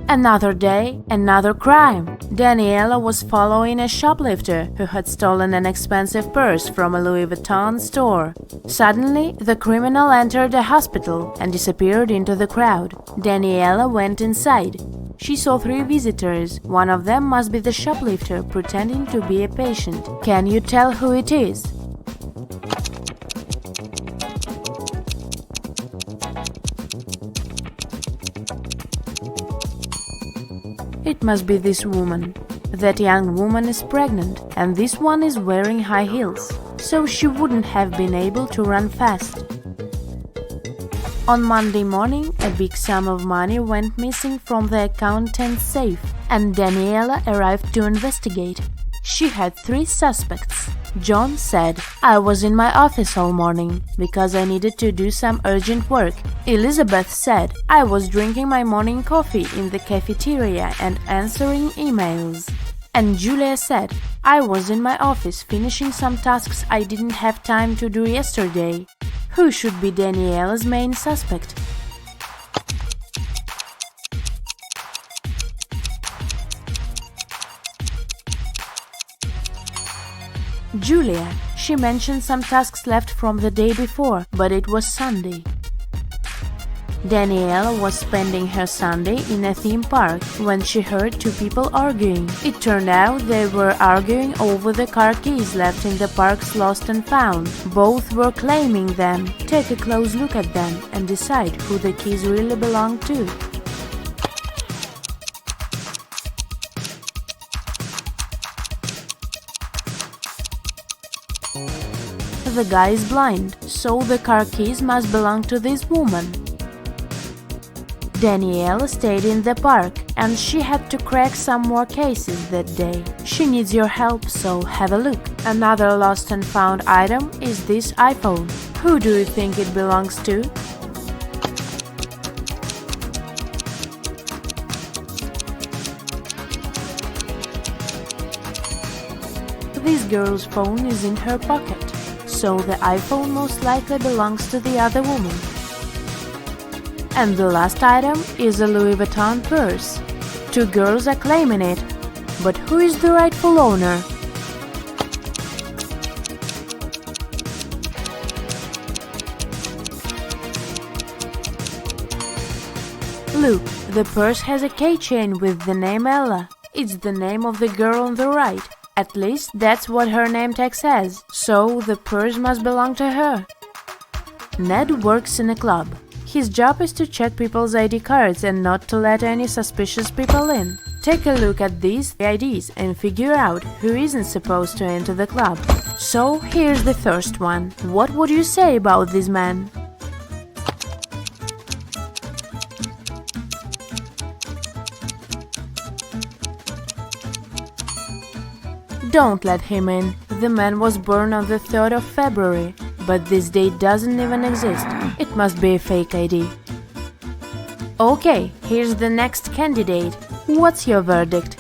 Another day, another crime. Daniela was following a shoplifter who had stolen an expensive purse from a Louis Vuitton store. Suddenly, the criminal entered a hospital and disappeared into the crowd. Daniela went inside. She saw 3 visitors. One of them must be the shoplifter pretending to be a patient. Can you tell who it is? It must be this woman. That young woman is pregnant, and this one is wearing high heels, so she wouldn't have been able to run fast. On Monday morning, a big sum of money went missing from the accountant's safe, and Daniela arrived to investigate. She had 3 suspects. John said, "I was in my office all morning because I needed to do some urgent work." Elizabeth said, "I was drinking my morning coffee in the cafeteria and answering emails." And Julia said, "I was in my office finishing some tasks I didn't have time to do yesterday." Who should be Daniela's main suspect? Julia. She mentioned some tasks left from the day before, but it was Sunday. Daniela was spending her Sunday in a theme park when she heard 2 people arguing. It turned out they were arguing over the car keys left in the park's lost and found. Both were claiming them. Take a close look at them and decide who the keys really belong to. The guy is blind, so the car keys must belong to this woman. Daniela stayed in the park, and she had to crack some more cases that day. She needs your help, so have a look. Another lost and found item is this iPhone. Who do you think it belongs to? This girl's phone is in her pocket, so the iPhone most likely belongs to the other woman. And the last item is a Louis Vuitton purse. 2 girls are claiming it, but who is the rightful owner? Look, the purse has a keychain with the name Ella. It's the name of the girl on the right. At least that's what her name tag says, so the purse must belong to her. Ned works in a club. His job is to check people's ID cards and not to let any suspicious people in. Take a look at these IDs and figure out who isn't supposed to enter the club. So here's the first one. What would you say about this man? Don't let him in. The man was born on the 3rd of February, but this date doesn't even exist. It must be a fake ID. Okay, here's the next candidate. What's your verdict?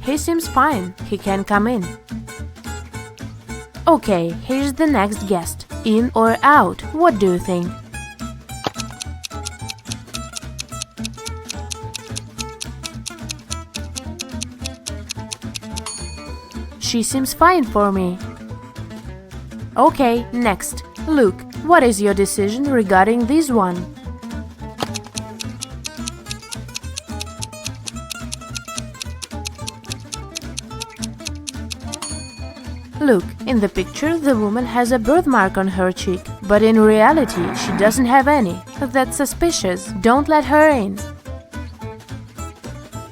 He seems fine. He can come in. Okay, here's the next guest. In or out? What do you think? She seems fine for me. Okay, next. Look, what is your decision regarding this one? Look, in the picture the woman has a birthmark on her cheek, but in reality she doesn't have any. That's suspicious. Don't let her in.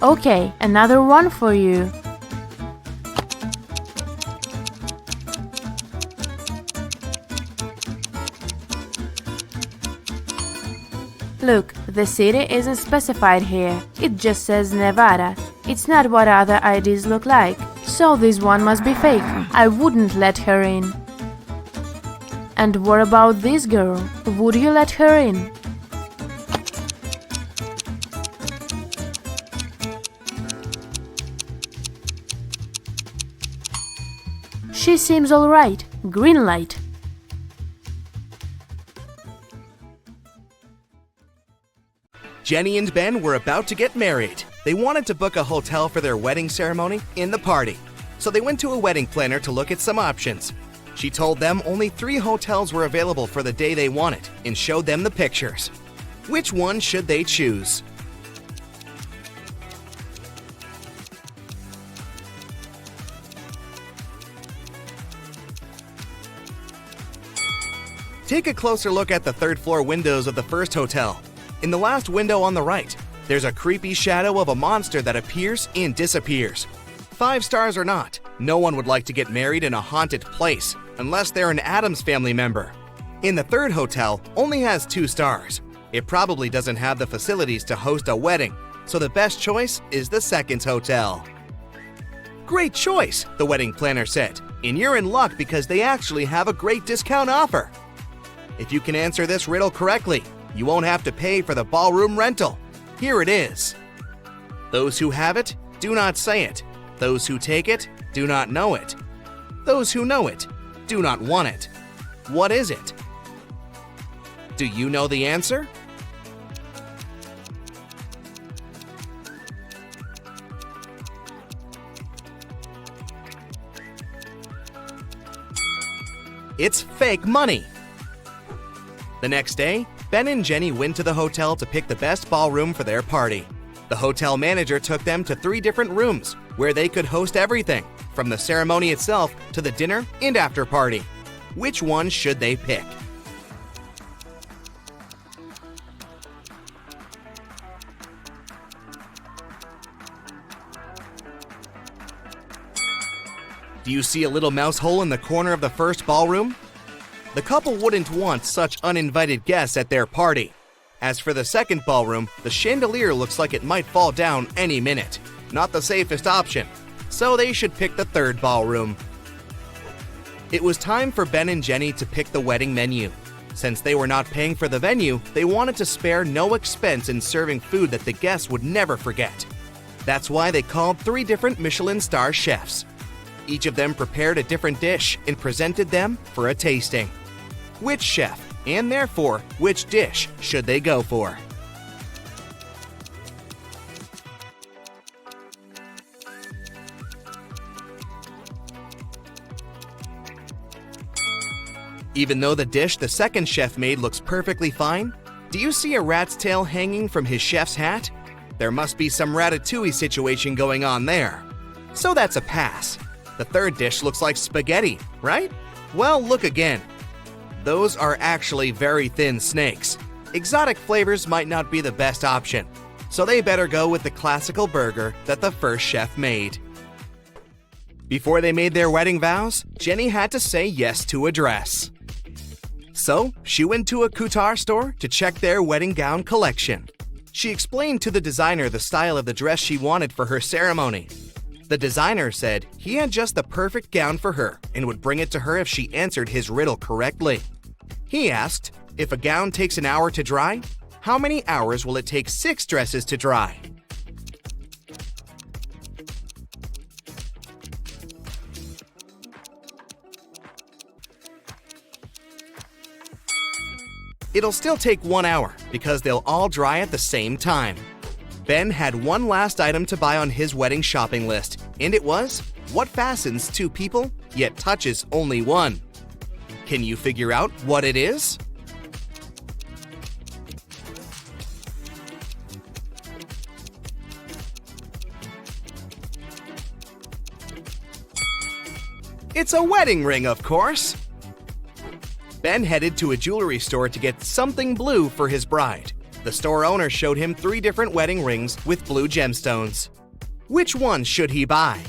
Okay, another one for you. Look, the city isn't specified here. It just says Nevada. It's not what other IDs look like. So this one must be fake. I wouldn't let her in. And what about this girl? Would you let her in? She seems alright. Green light. Jenny and Ben were about to get married. They wanted to book a hotel for their wedding ceremony in the party. So they went to a wedding planner to look at some options. She told them only 3 hotels were available for the day they wanted and showed them the pictures. Which one should they choose? Take a closer look at the 3rd floor windows of the first hotel. In the last window on the right, there's a creepy shadow of a monster that appears and disappears. 5 stars or not, no one would like to get married in a haunted place unless they're an Addams Family member. In the 3rd hotel, only has 2 stars. It probably doesn't have the facilities to host a wedding, so the best choice is the 2nd hotel. Great choice, the wedding planner said, and you're in luck because they actually have a great discount offer. If you can answer this riddle correctly, you won't have to pay for the ballroom rental. Here it is. Those who have it, do not say it. Those who take it, do not know it. Those who know it, do not want it. What is it? Do you know the answer? It's fake money. The next day, Ben and Jenny went to the hotel to pick the best ballroom for their party. The hotel manager took them to 3 different rooms where they could host everything, from the ceremony itself to the dinner and after party. Which one should they pick? Do you see a little mouse hole in the corner of the first ballroom? The couple wouldn't want such uninvited guests at their party. As for the 2nd ballroom, the chandelier looks like it might fall down any minute. Not the safest option, so they should pick the 3rd ballroom. It was time for Ben and Jenny to pick the wedding menu. Since they were not paying for the venue, they wanted to spare no expense in serving food that the guests would never forget. That's why they called 3 different Michelin star chefs. Each of them prepared a different dish and presented them for a tasting. Which chef, and therefore, which dish should they go for? Even though the dish the 2nd chef made looks perfectly fine, do you see a rat's tail hanging from his chef's hat? There must be some ratatouille situation going on there. So that's a pass. The 3rd dish looks like spaghetti, right? Well, look again. Those are actually very thin snakes. Exotic flavors might not be the best option, so they better go with the classical burger that the first chef made. Before they made their wedding vows, Jenny had to say yes to a dress. So, she went to a couture store to check their wedding gown collection. She explained to the designer the style of the dress she wanted for her ceremony. The designer said he had just the perfect gown for her and would bring it to her if she answered his riddle correctly. He asked, if a gown takes an hour to dry, how many hours will it take 6 dresses to dry? It'll still take 1 hour because they'll all dry at the same time. Ben had one last item to buy on his wedding shopping list, and it was what fastens 2 people yet touches only 1. Can you figure out what it is? It's a wedding ring, of course. Ben headed to a jewelry store to get something blue for his bride. The store owner showed him 3 different wedding rings with blue gemstones. Which one should he buy?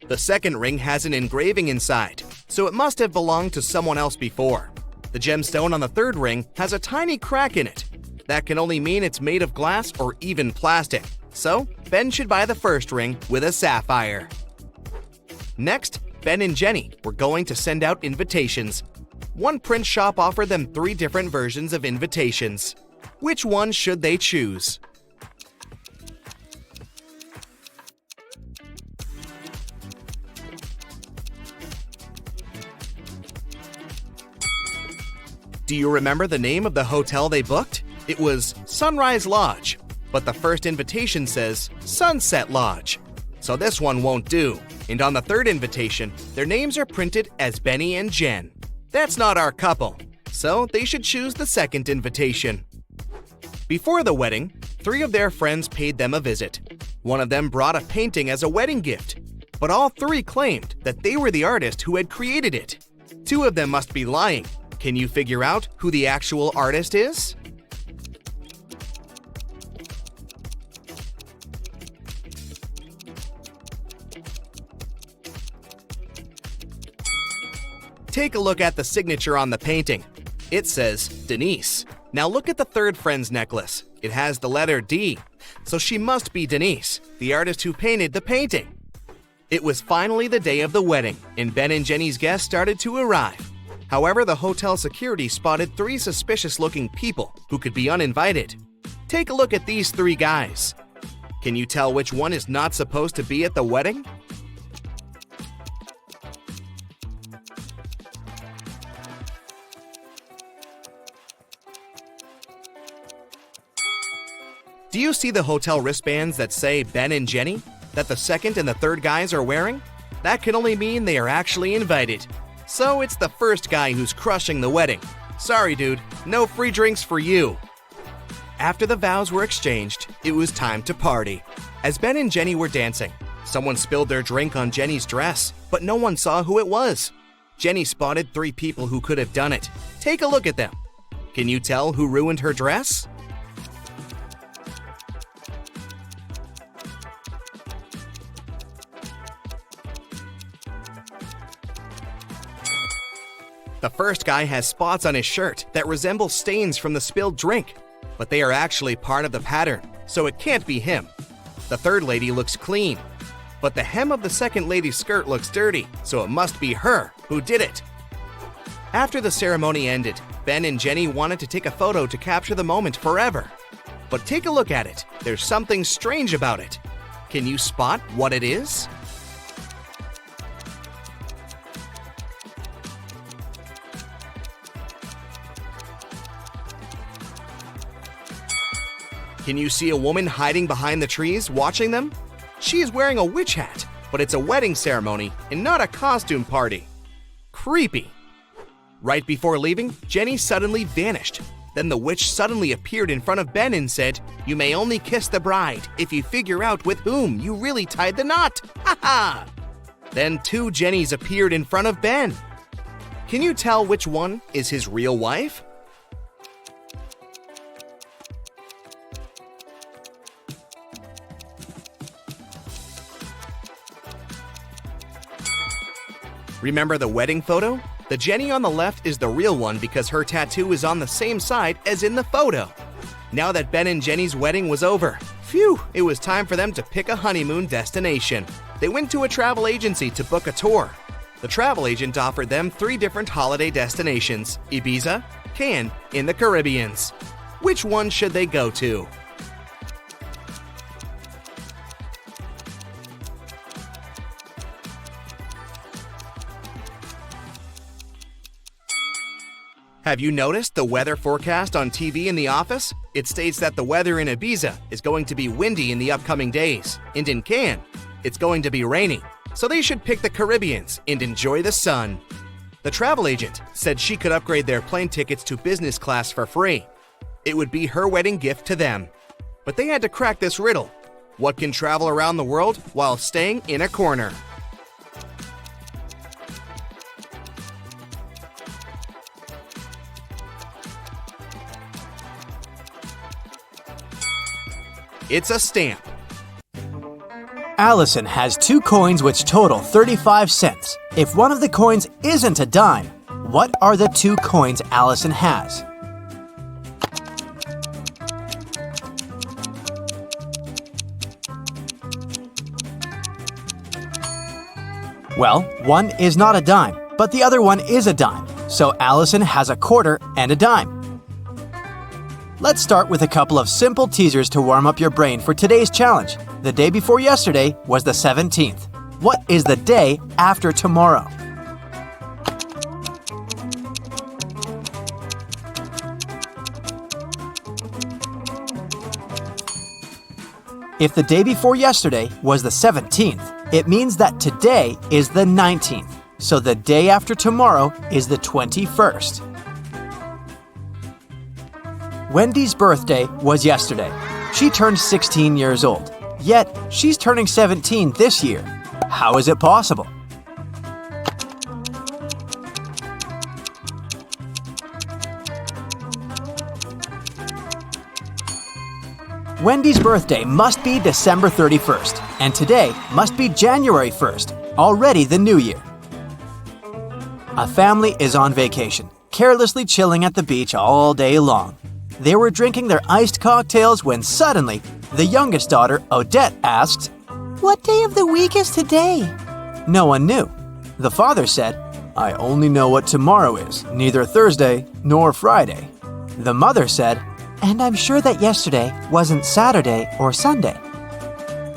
The 2nd ring has an engraving inside, so it must have belonged to someone else before. The gemstone on the 3rd ring has a tiny crack in it. That can only mean it's made of glass or even plastic. So, Ben should buy the 1st ring with a sapphire. Next, Ben and Jenny were going to send out invitations. One print shop offered them 3 different versions of invitations. Which one should they choose? Do you remember the name of the hotel they booked? It was Sunrise Lodge, but the first invitation says Sunset Lodge. So this one won't do. And on the third invitation, their names are printed as Benny and Jen. That's not our couple, so they should choose the second invitation. Before the wedding, 3 of their friends paid them a visit. One of them brought a painting as a wedding gift, but all 3 claimed that they were the artist who had created it. 2 of them must be lying. Can you figure out who the actual artist is? Take a look at the signature on the painting. It says Denise. Now look at the third friend's necklace. It has the letter D, so she must be Denise, the artist who painted the painting. It was finally the day of the wedding, and Ben and Jenny's guests started to arrive. However, the hotel security spotted 3 suspicious-looking people who could be uninvited. Take a look at these 3 guys. Can you tell which one is not supposed to be at the wedding? Do you see the hotel wristbands that say Ben and Jenny, that the second and the third guys are wearing? That can only mean they are actually invited. So it's the first guy who's crushing the wedding. Sorry, dude, no free drinks for you. After the vows were exchanged, it was time to party. As Ben and Jenny were dancing, someone spilled their drink on Jenny's dress, but no one saw who it was. Jenny spotted 3 people who could have done it. Take a look at them. Can you tell who ruined her dress? The first guy has spots on his shirt that resemble stains from the spilled drink, but they are actually part of the pattern, so it can't be him. The third lady looks clean, but the hem of the second lady's skirt looks dirty, so it must be her who did it. After the ceremony ended, Ben and Jenny wanted to take a photo to capture the moment forever. But take a look at it. There's something strange about it. Can you spot what it is? Can you see a woman hiding behind the trees watching them? She is wearing a witch hat, but it's a wedding ceremony and not a costume party. Creepy. Right before leaving, Jenny suddenly vanished. Then the witch suddenly appeared in front of Ben and said, "You may only kiss the bride if you figure out with whom you really tied the knot. Ha ha!" Then 2 Jennys appeared in front of Ben. Can you tell which one is his real wife? Remember the wedding photo? The Jenny on the left is the real one because her tattoo is on the same side as in the photo. Now that Ben and Jenny's wedding was over, phew, it was time for them to pick a honeymoon destination. They went to a travel agency to book a tour. The travel agent offered them 3 different holiday destinations: Ibiza, Cannes, in the Caribbean. Which one should they go to? Have you noticed the weather forecast on TV in the office? It states that the weather in Ibiza is going to be windy in the upcoming days, and in Cannes, it's going to be rainy. So they should pick the Caribbean and enjoy the sun. The travel agent said she could upgrade their plane tickets to business class for free. It would be her wedding gift to them. But they had to crack this riddle. What can travel around the world while staying in a corner? It's a stamp. Allison has 2 coins which total 35 cents. If one of the coins isn't a dime, what are the 2 coins Allison has? Well, one is not a dime, but the other one is a dime. so Allison has a quarter and a dime. Let's start with a couple of simple teasers to warm up your brain for today's challenge. The day before yesterday was the 17th. What is the day after tomorrow? If the day before yesterday was the 17th, it means that today is the 19th, so the day after tomorrow is the 21st. Wendy's birthday was yesterday. She turned 16 years old, yet she's turning 17 this year. How is it possible? Wendy's birthday must be December 31st, and today must be January 1st, already the new year. A family is on vacation, carelessly chilling at the beach all day long. They were drinking their iced cocktails when suddenly, the youngest daughter, Odette, asked, "What day of the week is today?" No one knew. The father said, "I only know what tomorrow is, neither Thursday nor Friday." The mother said, "And I'm sure that yesterday wasn't Saturday or Sunday."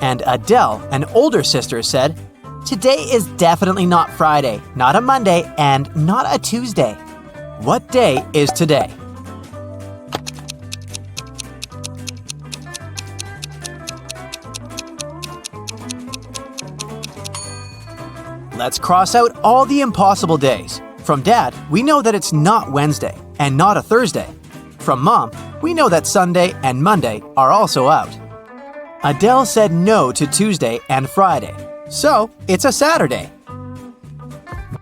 And Adele, an older sister, said, "Today is definitely not Friday, not a Monday, and not a Tuesday." What day is today? Let's cross out all the impossible days. From Dad, we know that it's not Wednesday and not a Thursday. From Mom, we know that Sunday and Monday are also out. Adele said no to Tuesday and Friday, so it's a Saturday.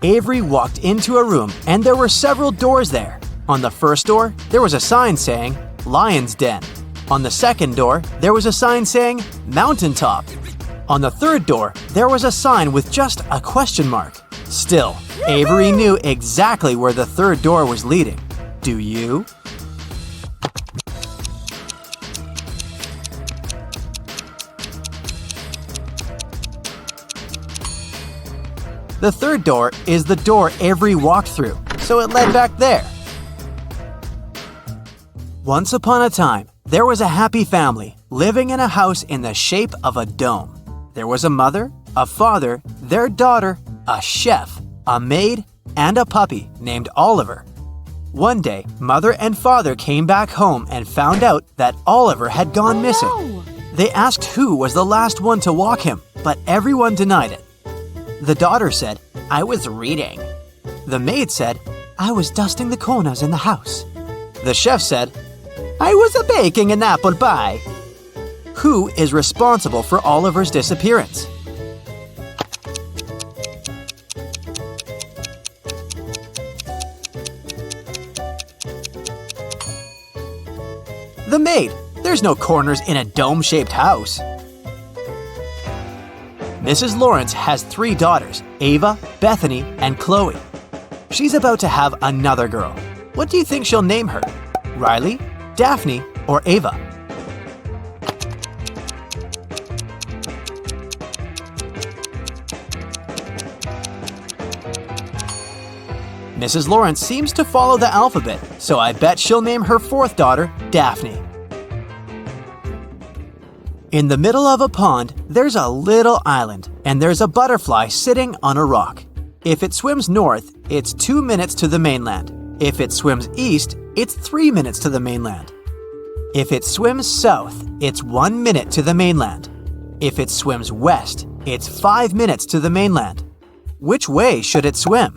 Avery walked into a room and there were several doors there. On the first door, there was a sign saying, "Lion's Den." On the second door, there was a sign saying, "Mountaintop." On the third door, there was a sign with just a question mark. Still, Avery knew exactly where the third door was leading. Do you? The third door is the door Avery walked through, so it led back there. Once upon a time, there was a happy family living in a house in the shape of a dome. There was a mother, a father, their daughter, a chef, a maid, and a puppy named Oliver. One day, mother and father came back home and found out that Oliver had gone missing. They asked who was the last one to walk him, but everyone denied it. The daughter said, "I was reading." The maid said, "I was dusting the corners in the house." The chef said, "I was baking an apple pie." Who is responsible for Oliver's disappearance? The maid. There's no corners in a dome-shaped house. Mrs. Lawrence has 3 daughters, Ava, Bethany, and Chloe. She's about to have another girl. What do you think she'll name her? Riley, Daphne, or Ava? Mrs. Lawrence seems to follow the alphabet, so I bet she'll name her 4th daughter Daphne. In the middle of a pond, there's a little island, and there's a butterfly sitting on a rock. If it swims north, it's 2 minutes to the mainland. If it swims east, it's 3 minutes to the mainland. If it swims south, it's 1 minute to the mainland. If it swims west, it's 5 minutes to the mainland. Which way should it swim?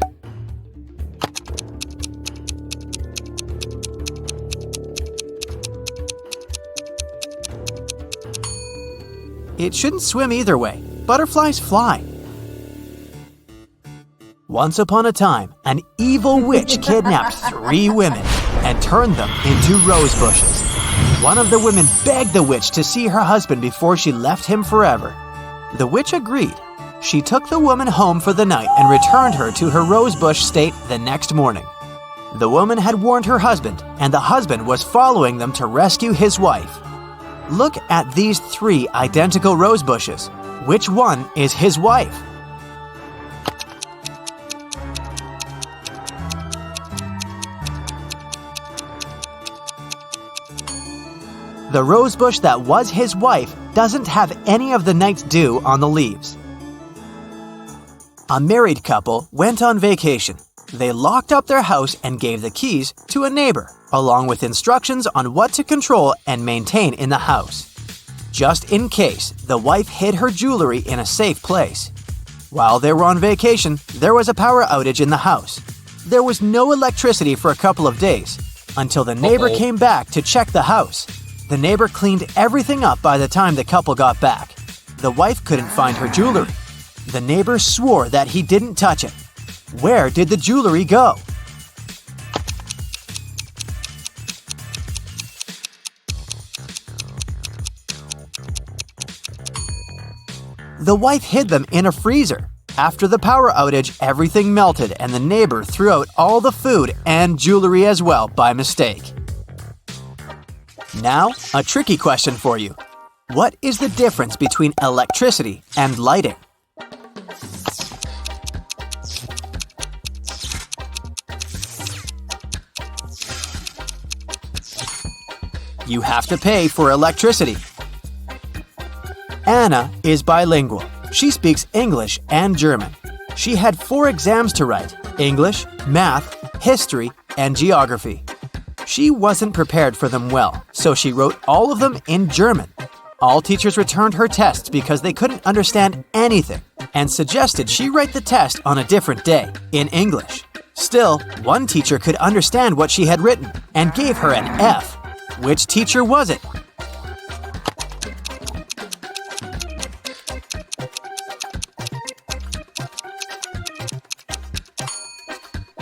It shouldn't swim either way. Butterflies fly. Once upon a time, an evil witch kidnapped 3 women and turned them into rose bushes. One of the women begged the witch to see her husband before she left him forever. The witch agreed. She took the woman home for the night and returned her to her rosebush state the next morning. The woman had warned her husband, and the husband was following them to rescue his wife. Look at these 3 identical rose bushes. Which one is his wife? The rosebush that was his wife doesn't have any of the night's dew on the leaves. A married couple went on vacation. They locked up their house and gave the keys to a neighbor, along with instructions on what to control and maintain in the house. Just in case, the wife hid her jewelry in a safe place. While they were on vacation, there was a power outage in the house. There was no electricity for a couple of days, until the neighbor came back to check the house. The neighbor cleaned everything up by the time the couple got back. The wife couldn't find her jewelry. The neighbor swore that he didn't touch it. Where did the jewelry go? The wife hid them in a freezer. After the power outage, everything melted and the neighbor threw out all the food and jewelry as well by mistake. Now, a tricky question for you. What is the difference between electricity and lighting? You have to pay for electricity. Anna is bilingual. She speaks English and German. She had 4 exams to write: English, math, history, and geography. She wasn't prepared for them well, so she wrote all of them in German. All teachers returned her tests because they couldn't understand anything and suggested she write the test on a different day, in English. Still, one teacher could understand what she had written and gave her an F. Which teacher was it?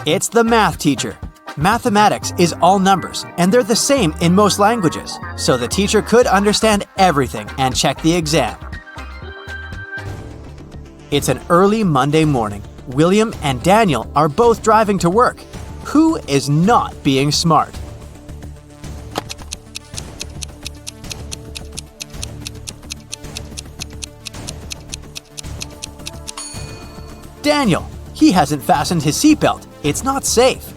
It's the math teacher. Mathematics is all numbers, and they're the same in most languages, so the teacher could understand everything and check the exam. It's an early Monday morning. William and Daniel are both driving to work. Who is not being smart? Daniel. He hasn't fastened his seatbelt. It's not safe.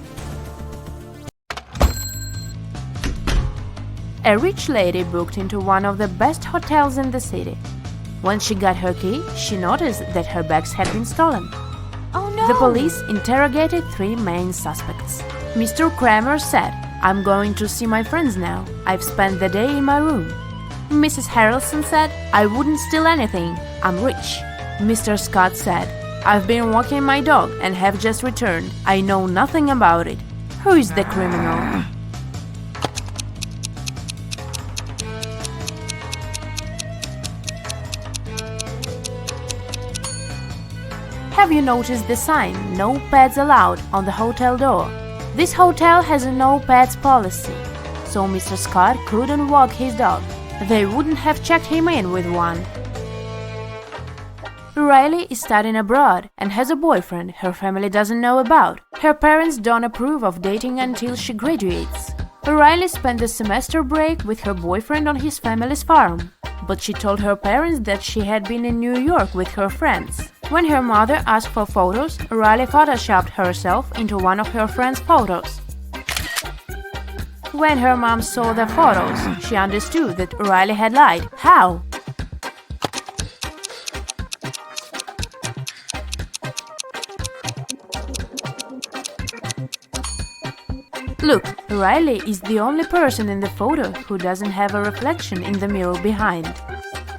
A rich lady booked into one of the best hotels in the city. When she got her key, she noticed that her bags had been stolen. Oh no! The police interrogated 3 main suspects. Mr. Kramer said, "I'm going to see my friends now. I've spent the day in my room." Mrs. Harrelson said, "I wouldn't steal anything. I'm rich." Mr. Scott said, "I've been walking my dog and have just returned. I know nothing about it." Who is the criminal? Have you noticed the sign, "No pets allowed," on the hotel door? This hotel has a no pets policy, so Mr. Scott couldn't walk his dog. They wouldn't have checked him in with one. Riley is studying abroad and has a boyfriend her family doesn't know about. Her parents don't approve of dating until she graduates. Riley spent the semester break with her boyfriend on his family's farm, but she told her parents that she had been in New York with her friends. When her mother asked for photos, Riley photoshopped herself into one of her friends' photos. When her mom saw the photos, she understood that Riley had lied. How? Look, Riley is the only person in the photo who doesn't have a reflection in the mirror behind.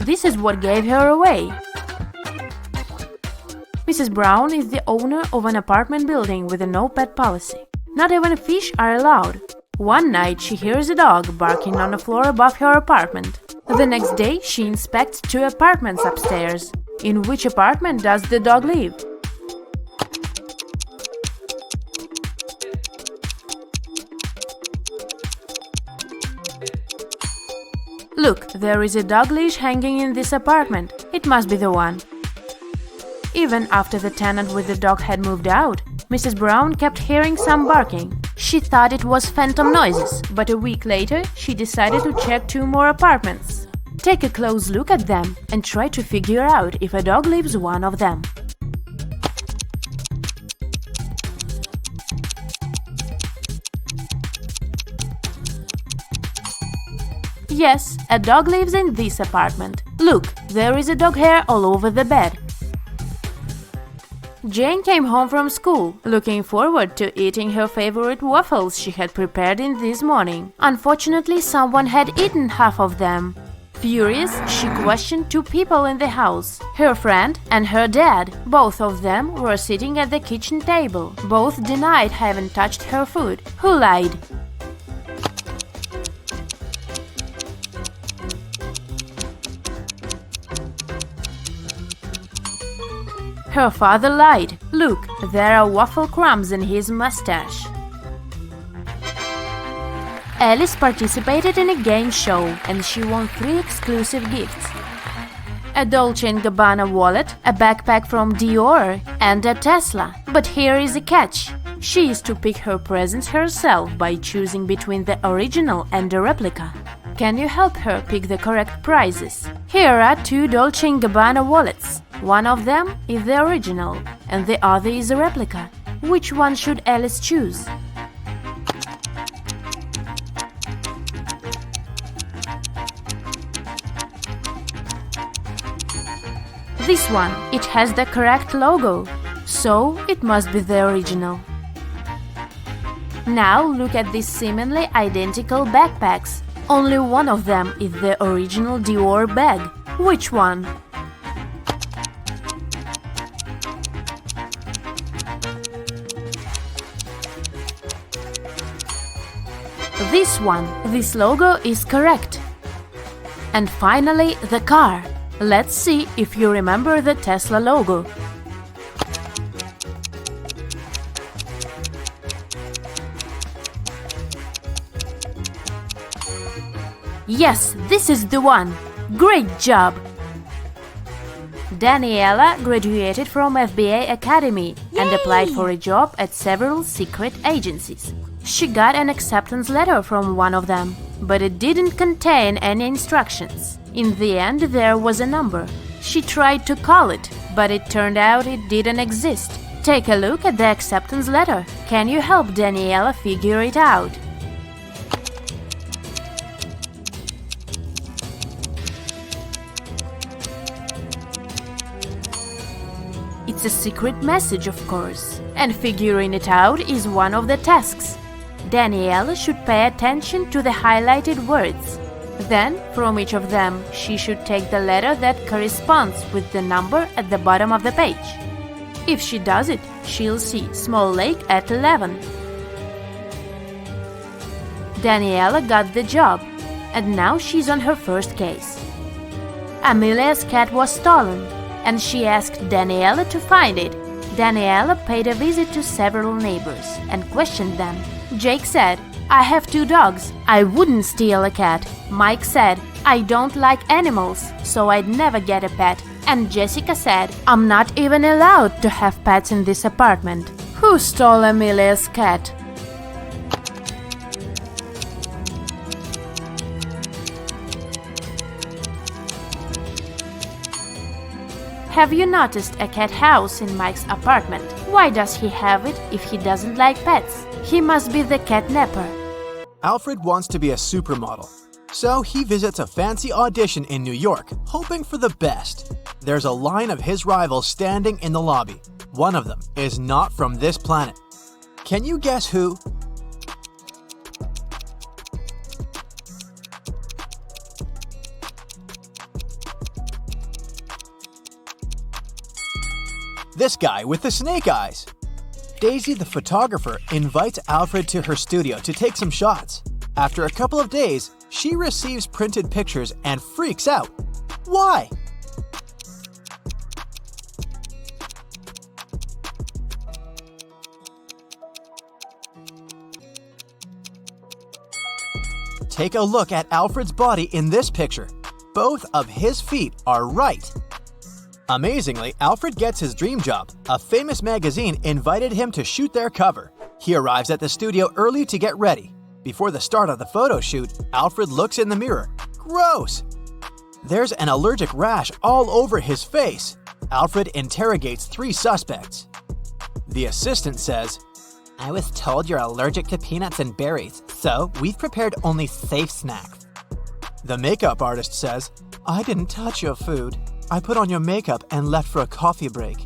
This is what gave her away. Mrs. Brown is the owner of an apartment building with a no-pet policy. Not even fish are allowed. One night she hears a dog barking on the floor above her apartment. The next day she inspects 2 apartments upstairs. In which apartment does the dog live? Look, there is a dog leash hanging in this apartment. It must be the one. Even after the tenant with the dog had moved out, Mrs. Brown kept hearing some barking. She thought it was phantom noises, but a week later, she decided to check 2 more apartments. Take a close look at them and try to figure out if a dog lives one of them. Yes, a dog lives in this apartment. Look, there is a dog hair all over the bed. Jane came home from school, looking forward to eating her favorite waffles she had prepared in this morning. Unfortunately, someone had eaten half of them. Furious, she questioned two people in the house, her friend and her dad. Both of them were sitting at the kitchen table. Both denied having touched her food. Who lied? Her father lied. Look, there are waffle crumbs in his mustache. Alice participated in a game show and she won 3 exclusive gifts: a Dolce & Gabbana wallet, a backpack from Dior, and a Tesla. But here is a catch. She is to pick her presents herself by choosing between the original and a replica. Can you help her pick the correct prizes? Here are 2 Dolce & Gabbana wallets. One of them is the original and the other is a replica. Which one should Alice choose? This one, it has the correct logo, so it must be the original. Now look at these seemingly identical backpacks. Only one of them is the original Dior bag. Which one? This one. This logo is correct. And finally, the car. Let's see if you remember the Tesla logo. Yes, this is the one. Great job! Daniela graduated from FBA Academy and applied for a job at several secret agencies. She got an acceptance letter from one of them, but it didn't contain any instructions. In the end, there was a number. She tried to call it, but it turned out it didn't exist. Take a look at the acceptance letter. Can you help Daniela figure it out? It's a secret message, of course, and figuring it out is one of the tasks. Daniela should pay attention to the highlighted words. Then, from each of them, she should take the letter that corresponds with the number at the bottom of the page. If she does it, she'll see Small Lake at 11. Daniela got the job, and now she's on her first case. Amelia's cat was stolen, and she asked Daniela to find it. Daniela paid a visit to several neighbors and questioned them. Jake said, "I have 2 dogs. I wouldn't steal a cat." Mike said, "I don't like animals, so I'd never get a pet." And Jessica said, "I'm not even allowed to have pets in this apartment." Who stole Amelia's cat? Have you noticed a cat house in Mike's apartment? Why does he have it if he doesn't like pets? He must be the catnapper. Alfred wants to be a supermodel, so he visits a fancy audition in New York, hoping for the best. There's a line of his rivals standing in the lobby. One of them is not from this planet. Can you guess who? This guy with the snake eyes. Daisy, the photographer, invites Alfred to her studio to take some shots. After a couple of days, she receives printed pictures and freaks out. Why? Take a look at Alfred's body in this picture. Both of his feet are right. Amazingly, Alfred gets his dream job. A famous magazine invited him to shoot their cover. He arrives at the studio early to get ready. Before the start of the photo shoot, Alfred looks in the mirror. Gross! There's an allergic rash all over his face. Alfred interrogates 3 suspects. The assistant says, "I was told you're allergic to peanuts and berries, so we've prepared only safe snacks." The makeup artist says, I didn't touch your food. I put on your makeup and left for a coffee break.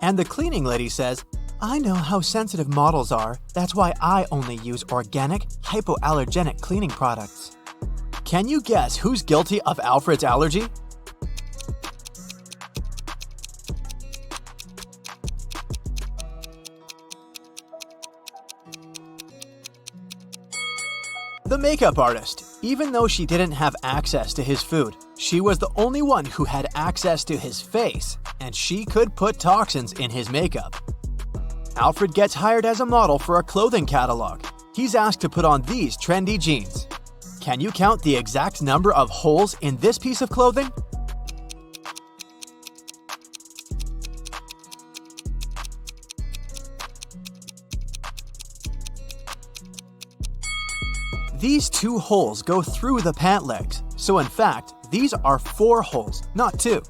And the cleaning lady says, I know how sensitive models are. That's why I only use organic, hypoallergenic cleaning products. Can you guess who's guilty of Alfred's allergy? The makeup artist. Even though she didn't have access to his food, she was the only one who had access to his face, and she could put toxins in his makeup. Alfred gets hired as a model for a clothing catalog. He's asked to put on these trendy jeans. Can you count the exact number of holes in this piece of clothing? These 2 holes go through the pant legs, so in fact, these are 4 holes, not 2.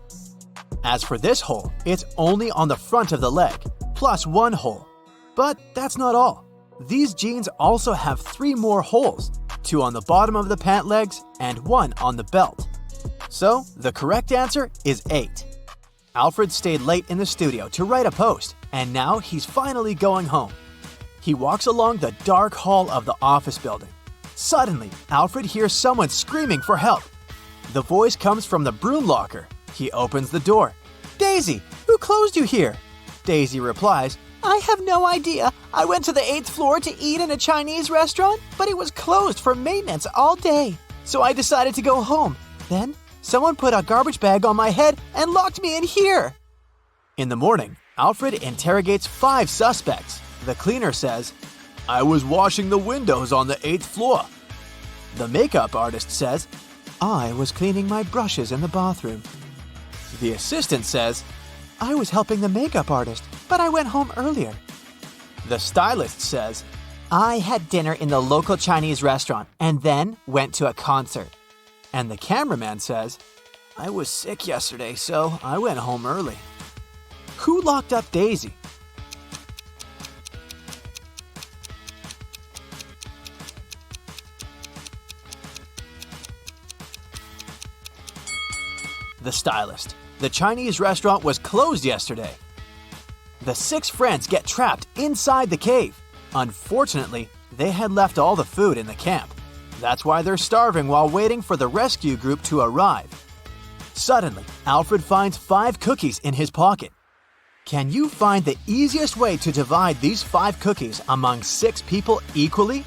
As for this hole, it's only on the front of the leg, plus 1 hole. But that's not all. These jeans also have 3 more holes, 2 on the bottom of the pant legs and 1 on the belt. So, the correct answer is 8. Alfred stayed late in the studio to write a post, and now he's finally going home. He walks along the dark hall of the office building. Suddenly, Alfred hears someone screaming for help. The voice comes from the broom locker. He opens the door. Daisy, who closed you here? Daisy replies, I have no idea. I went to the 8th floor to eat in a Chinese restaurant, but it was closed for maintenance all day. So I decided to go home. Then, someone put a garbage bag on my head and locked me in here. In the morning, Alfred interrogates 5 suspects. The cleaner says, I was washing the windows on the 8th floor. The makeup artist says, I was cleaning my brushes in the bathroom. The assistant says, I was helping the makeup artist, but I went home earlier. The stylist says, I had dinner in the local Chinese restaurant and then went to a concert. And the cameraman says, I was sick yesterday, so I went home early. Who locked up Daisy? The stylist. The Chinese restaurant was closed yesterday. The 6 friends get trapped inside the cave. Unfortunately, they had left all the food in the camp. That's why they're starving while waiting for the rescue group to arrive. Suddenly, Alfred finds 5 cookies in his pocket. Can you find the easiest way to divide these 5 cookies among 6 people equally?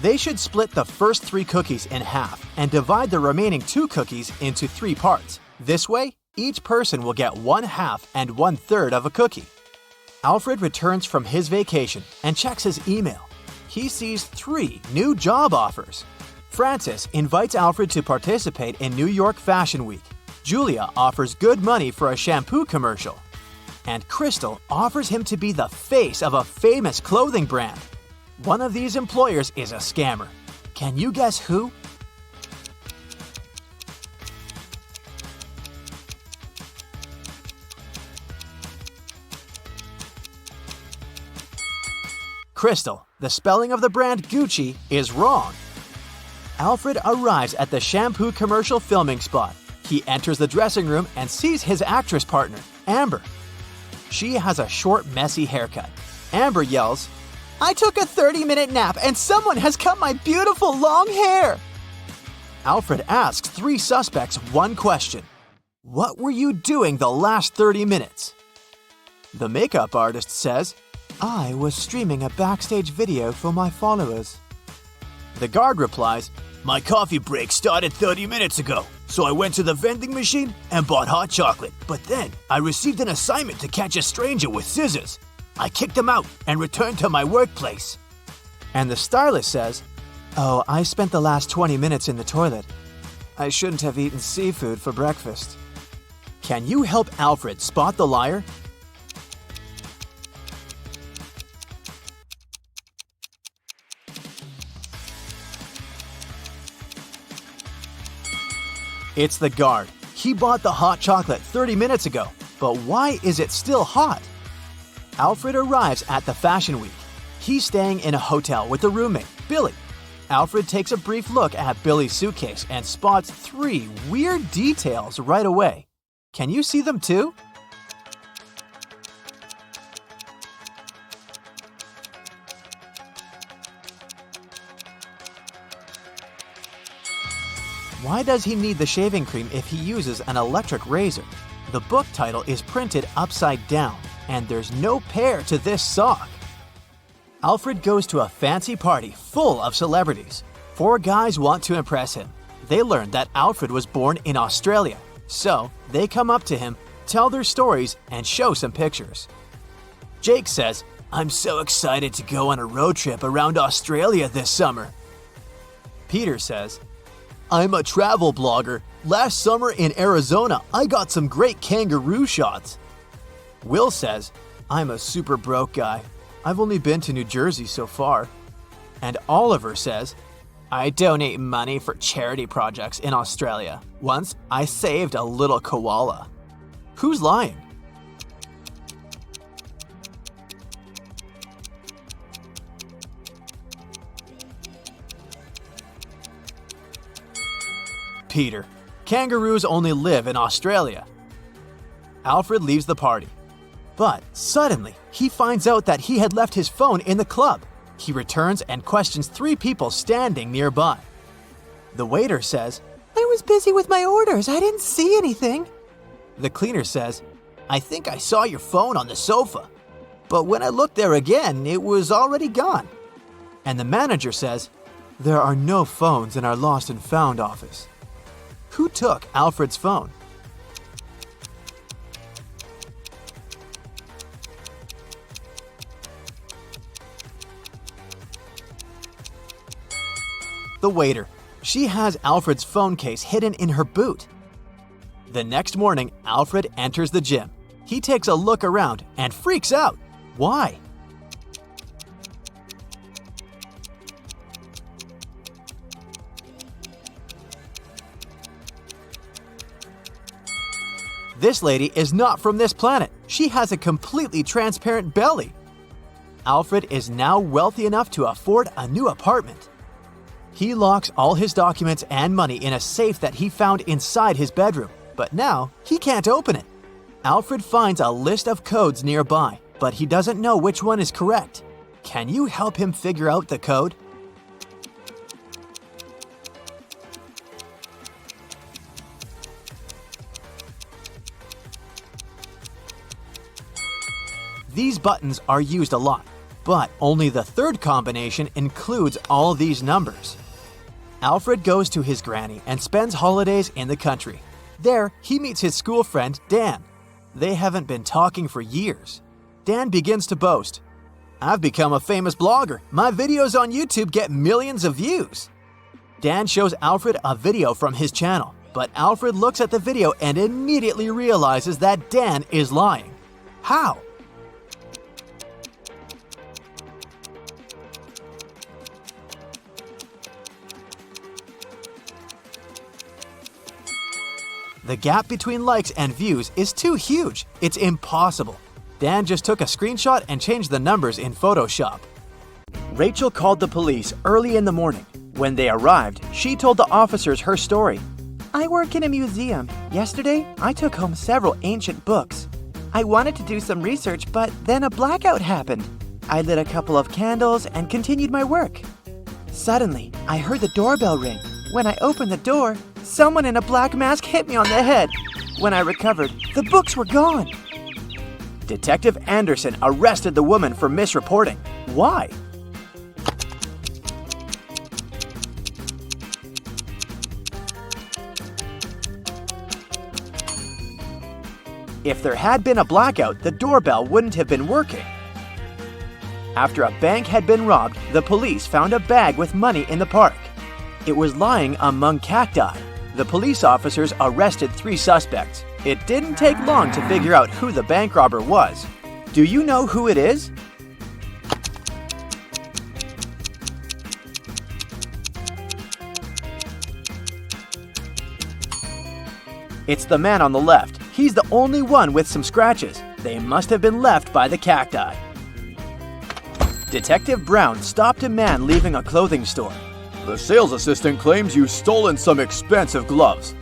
They should split the first 3 cookies in half and divide the remaining 2 cookies into 3 parts. This way, each person will get 1/2 and 1/3 of a cookie. Alfred returns from his vacation and checks his email. He sees 3 new job offers. Francis invites Alfred to participate in New York Fashion Week. Julia offers good money for a shampoo commercial. And Crystal offers him to be the face of a famous clothing brand. One of these employers is a scammer. Can you guess who? Crystal. The spelling of the brand Gucci is wrong. Alfred arrives at the shampoo commercial filming spot. He enters the dressing room and sees his actress partner, Amber. She has a short, messy haircut. Amber yells, I took a 30-minute nap and someone has cut my beautiful long hair. Alfred asks 3 suspects one question. What were you doing the last 30 minutes? The makeup artist says, I was streaming a backstage video for my followers. The guard replies, my coffee break started 30 minutes ago, so I went to the vending machine and bought hot chocolate. But then I received an assignment to catch a stranger with scissors. I kicked him out and returned to my workplace. And the stylist says, oh, I spent the last 20 minutes in the toilet. I shouldn't have eaten seafood for breakfast. Can you help Alfred spot the liar? It's the guard. He bought the hot chocolate 30 minutes ago. But why is it still hot? Alfred arrives at the Fashion Week. He's staying in a hotel with a roommate, Billy. Alfred takes a brief look at Billy's suitcase and spots 3 weird details right away. Can you see them too? Why does he need the shaving cream if he uses an electric razor? The book title is printed upside down, and there's no pair to this sock. Alfred goes to a fancy party full of celebrities. 4 guys want to impress him. They learn that Alfred was born in Australia, so they come up to him, tell their stories, and show some pictures. Jake says, "I'm so excited to go on a road trip around Australia this summer." Peter says, "I'm a travel blogger. Last summer in Arizona, I got some great kangaroo shots." Will says, "I'm a super broke guy. I've only been to New Jersey so far." And Oliver says, "I donate money for charity projects in Australia. Once, I saved a little koala." Who's lying? Peter. Kangaroos only live in Australia. Alfred leaves the party. But suddenly, he finds out that he had left his phone in the club. He returns and questions 3 people standing nearby. The waiter says, "I was busy with my orders. I didn't see anything." The cleaner says, "I think I saw your phone on the sofa. But when I looked there again, it was already gone." And the manager says, "There are no phones in our lost and found office." Who took Alfred's phone? The waiter. She has Alfred's phone case hidden in her boot. The next morning, Alfred enters the gym. He takes a look around and freaks out. Why? This lady is not from this planet. She has a completely transparent belly. Alfred is now wealthy enough to afford a new apartment. He locks all his documents and money in a safe that he found inside his bedroom, but now he can't open it. Alfred finds a list of codes nearby, but he doesn't know which one is correct. Can you help him figure out the code? These buttons are used a lot, but only the 3rd combination includes all these numbers. Alfred goes to his granny and spends holidays in the country. There, he meets his school friend, Dan. They haven't been talking for years. Dan begins to boast, "I've become a famous blogger. My videos on YouTube get millions of views." Dan shows Alfred a video from his channel, but Alfred looks at the video and immediately realizes that Dan is lying. How? The gap between likes and views is too huge. It's impossible. Dan just took a screenshot and changed the numbers in Photoshop. Rachel called the police early in the morning. When they arrived, she told the officers her story. "I work in a museum. Yesterday, I took home several ancient books. I wanted to do some research, but then a blackout happened. I lit a couple of candles and continued my work. Suddenly, I heard the doorbell ring. When I opened the door, someone in a black mask hit me on the head. When I recovered, the books were gone." Detective Anderson arrested the woman for misreporting. Why? If there had been a blackout, the doorbell wouldn't have been working. After a bank had been robbed, the police found a bag with money in the park. It was lying among cacti. The police officers arrested 3 suspects. It didn't take long to figure out who the bank robber was. Do you know who it is? It's the man on the left. He's the only one with some scratches. They must have been left by the cacti. Detective Brown stopped a man leaving a clothing store. The sales assistant claims you've stolen some expensive gloves.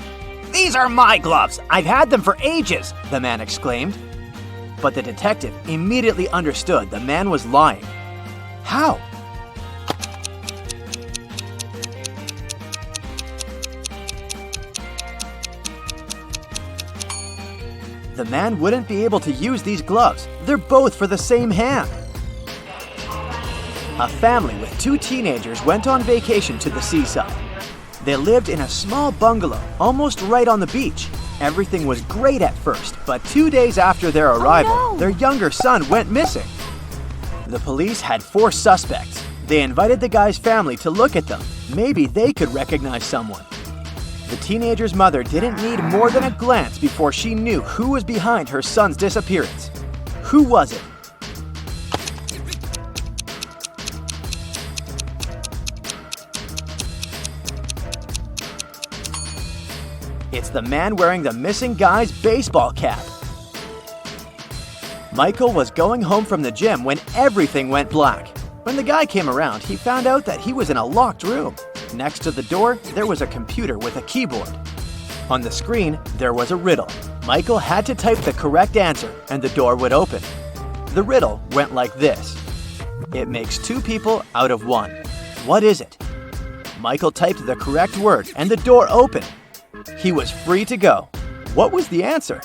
These are my gloves! I've had them for ages, the man exclaimed. But the detective immediately understood the man was lying. How? The man wouldn't be able to use these gloves. They're both for the same hand. A family with 2 teenagers went on vacation to the seaside. They lived in a small bungalow, almost right on the beach. Everything was great at first, but 2 days after their arrival, their younger son went missing. The police had 4 suspects. They invited the guy's family to look at them. Maybe they could recognize someone. The teenager's mother didn't need more than a glance before she knew who was behind her son's disappearance. Who was it? It's the man wearing the missing guy's baseball cap. Michael was going home from the gym when everything went black. When the guy came around, he found out that he was in a locked room. Next to the door, there was a computer with a keyboard. On the screen, there was a riddle. Michael had to type the correct answer and the door would open. The riddle went like this. It makes 2 people out of 1. What is it? Michael typed the correct word and the door opened. He was free to go. What was the answer?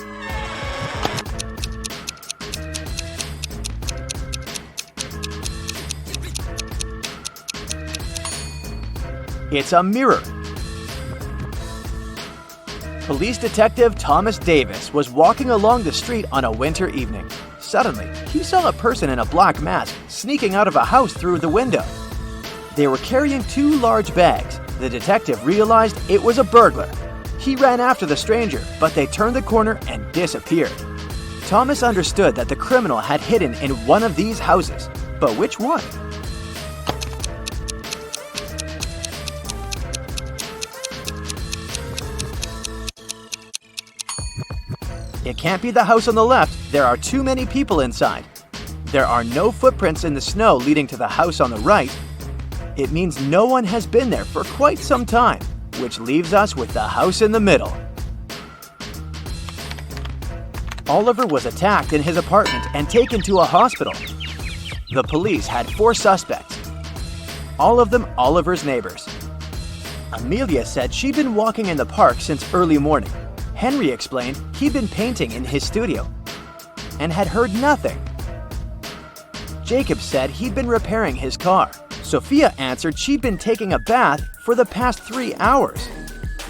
It's a mirror. Police detective Thomas Davis was walking along the street on a winter evening. Suddenly, he saw a person in a black mask sneaking out of a house through the window. They were carrying 2 large bags. The detective realized it was a burglar. He ran after the stranger, but they turned the corner and disappeared. Thomas understood that the criminal had hidden in one of these houses. But which one? It can't be the house on the left. There are too many people inside. There are no footprints in the snow leading to the house on the right. It means no one has been there for quite some time, which leaves us with the house in the middle. Oliver was attacked in his apartment and taken to a hospital. The police had 4 suspects, all of them Oliver's neighbors. Amelia said she'd been walking in the park since early morning. Henry explained he'd been painting in his studio and had heard nothing. Jacob said he'd been repairing his car. Sophia answered she'd been taking a bath for the past 3 hours.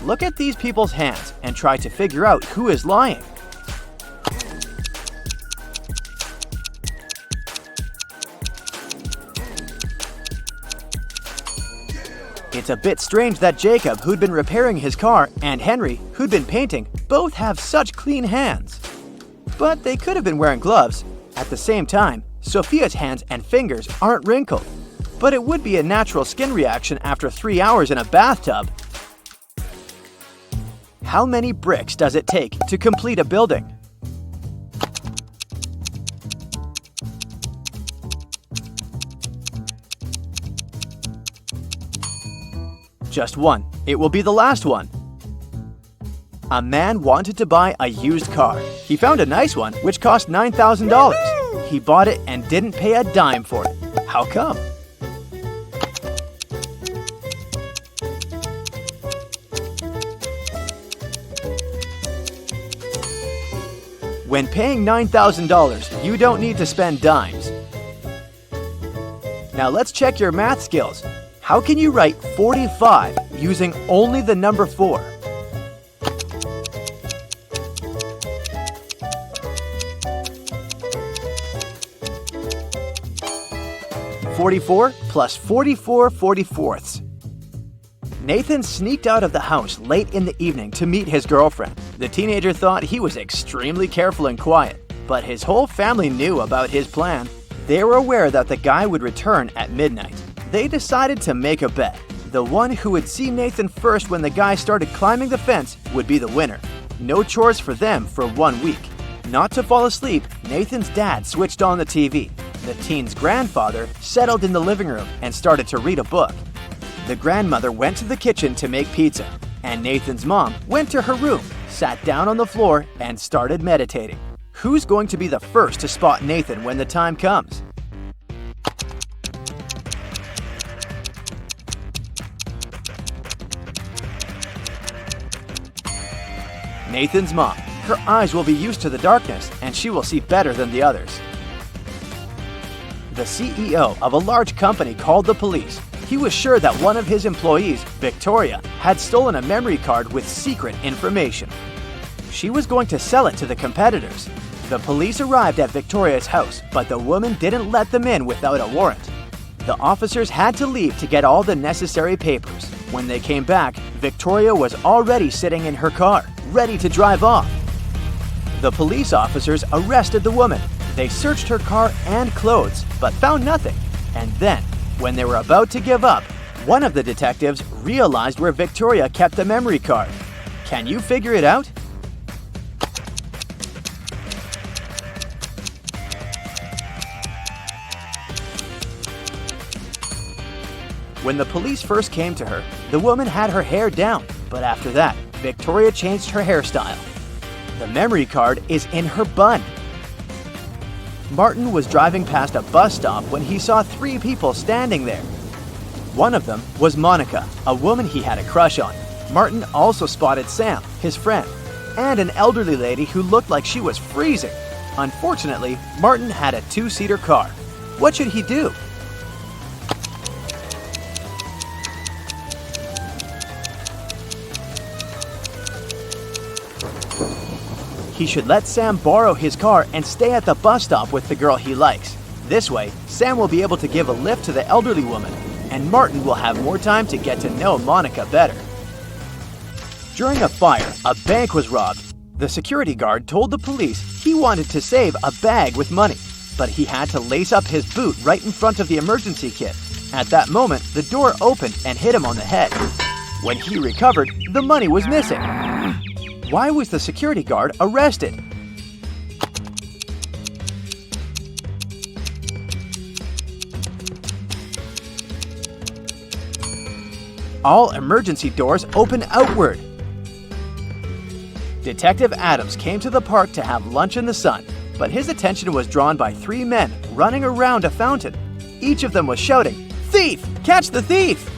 Look at these people's hands and try to figure out who is lying. It's a bit strange that Jacob, who'd been repairing his car, and Henry, who'd been painting, both have such clean hands. But they could have been wearing gloves. At the same time, Sophia's hands and fingers aren't wrinkled. But it would be a natural skin reaction after 3 hours in a bathtub. How many bricks does it take to complete a building? Just 1. It will be the last one. A man wanted to buy a used car. He found a nice one, which cost $9,000. He bought it and didn't pay a dime for it. How come? When paying $9,000, you don't need to spend dimes. Now let's check your math skills. How can you write 45 using only the number 4? (44 plus 44 44ths). Nathan sneaked out of the house late in the evening to meet his girlfriend. The teenager thought he was extremely careful and quiet, but his whole family knew about his plan. They were aware that the guy would return at midnight. They decided to make a bet. The one who would see Nathan first when the guy started climbing the fence would be the winner. no chores for them for 1 week. Not to fall asleep, Nathan's dad switched on the TV. The teen's grandfather settled in the living room and started to read a book. The grandmother went to the kitchen to make pizza, and Nathan's mom went to her room, sat down on the floor, and started meditating. Who's going to be the first to spot Nathan when the time comes? Nathan's mom. Her eyes will be used to the darkness, and she will see better than the others. The CEO of a large company called the police. He was sure that one of his employees, Victoria, had stolen a memory card with secret information. She was going to sell it to the competitors. The police arrived at Victoria's house, but the woman didn't let them in without a warrant. The officers had to leave to get all the necessary papers. When they came back, Victoria was already sitting in her car, ready to drive off. The police officers arrested the woman. They searched her car and clothes, but found nothing. And then, when they were about to give up, one of the detectives realized where Victoria kept the memory card. Can you figure it out? When the police first came to her, the woman had her hair down, but after that, Victoria changed her hairstyle. The memory card is in her bun. Martin was driving past a bus stop when he saw 3 people standing there. One of them was Monica, a woman he had a crush on. Martin also spotted Sam, his friend, and an elderly lady who looked like she was freezing. Unfortunately, Martin had a 2-seater car. What should he do? He should let Sam borrow his car and stay at the bus stop with the girl he likes. This way, Sam will be able to give a lift to the elderly woman, and Martin will have more time to get to know Monica better. During a fire, a bank was robbed. The security guard told the police he wanted to save a bag with money, but he had to lace up his boot right in front of the emergency kit. At that moment, the door opened and hit him on the head. When he recovered, the money was missing. Why was the security guard arrested? All emergency doors open outward. Detective Adams came to the park to have lunch in the sun, but his attention was drawn by 3 men running around a fountain. Each of them was shouting, "Thief! Catch the thief!"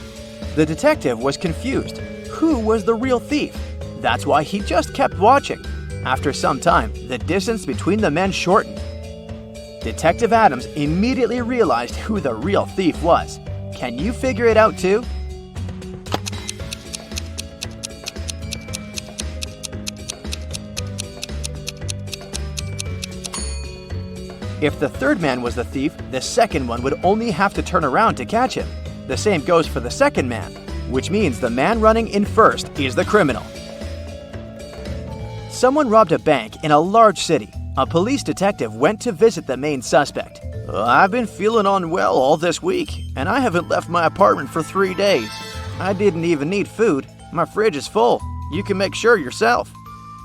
The detective was confused. Who was the real thief? That's why he just kept watching. After some time, the distance between the men shortened. Detective Adams immediately realized who the real thief was. Can you figure it out too? If the third man was the thief, the second one would only have to turn around to catch him. The same goes for the second man, which means the man running in first is the criminal. Someone robbed a bank in a large city. A police detective went to visit the main suspect. "I've been feeling unwell all this week, and I haven't left my apartment for 3 days. I didn't even need food. My fridge is full. You can make sure yourself,"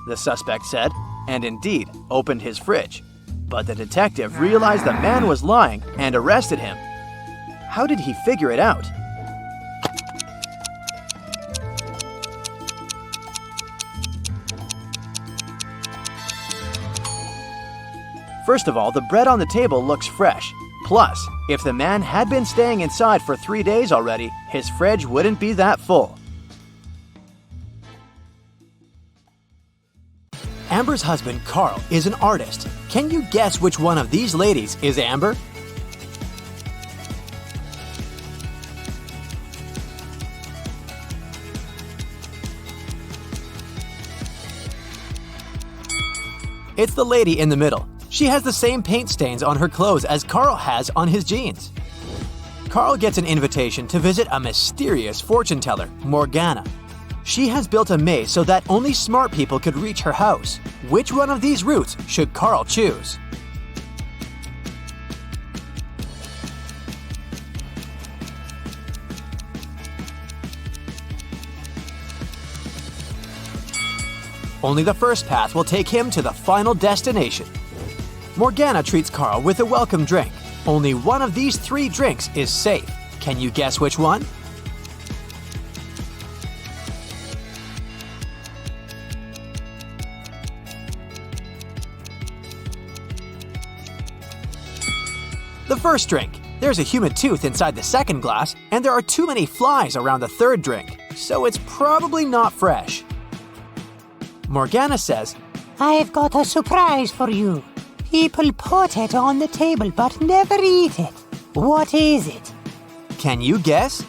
the suspect said, and indeed opened his fridge. But the detective realized the man was lying and arrested him. How did he figure it out? First of all, the bread on the table looks fresh. Plus, if the man had been staying inside for 3 days already, his fridge wouldn't be that full. Amber's husband, Carl, is an artist. Can you guess which one of these ladies is Amber? It's the lady in the middle. She has the same paint stains on her clothes as Carl has on his jeans. Carl gets an invitation to visit a mysterious fortune teller, Morgana. She has built a maze so that only smart people could reach her house. Which one of these routes should Carl choose? Only the first path will take him to the final destination. Morgana treats Carl with a welcome drink. Only one of these 3 drinks is safe. Can you guess which one? The first drink. There's a human tooth inside the second glass, and there are too many flies around the third drink, so it's probably not fresh. Morgana says, I've got a surprise for you. People put it on the table but never eat it. What is it? Can you guess?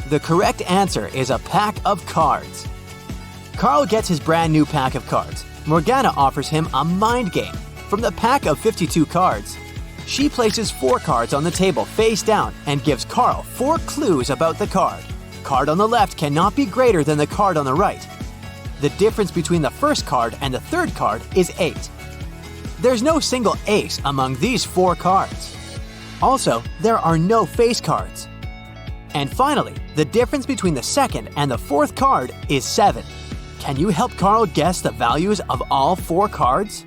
The correct answer is a pack of cards. Carl gets his brand new pack of cards. Morgana offers him a mind game. From the pack of 52 cards, she places 4 cards on the table face down and gives Carl 4 clues about the card. Card on the left cannot be greater than the card on the right. The difference between the first card and the third card is 8. There's no single ace among these 4 cards. Also, there are no face cards. And finally, the difference between the second and the fourth card is 7. Can you help Carl guess the values of all 4 cards?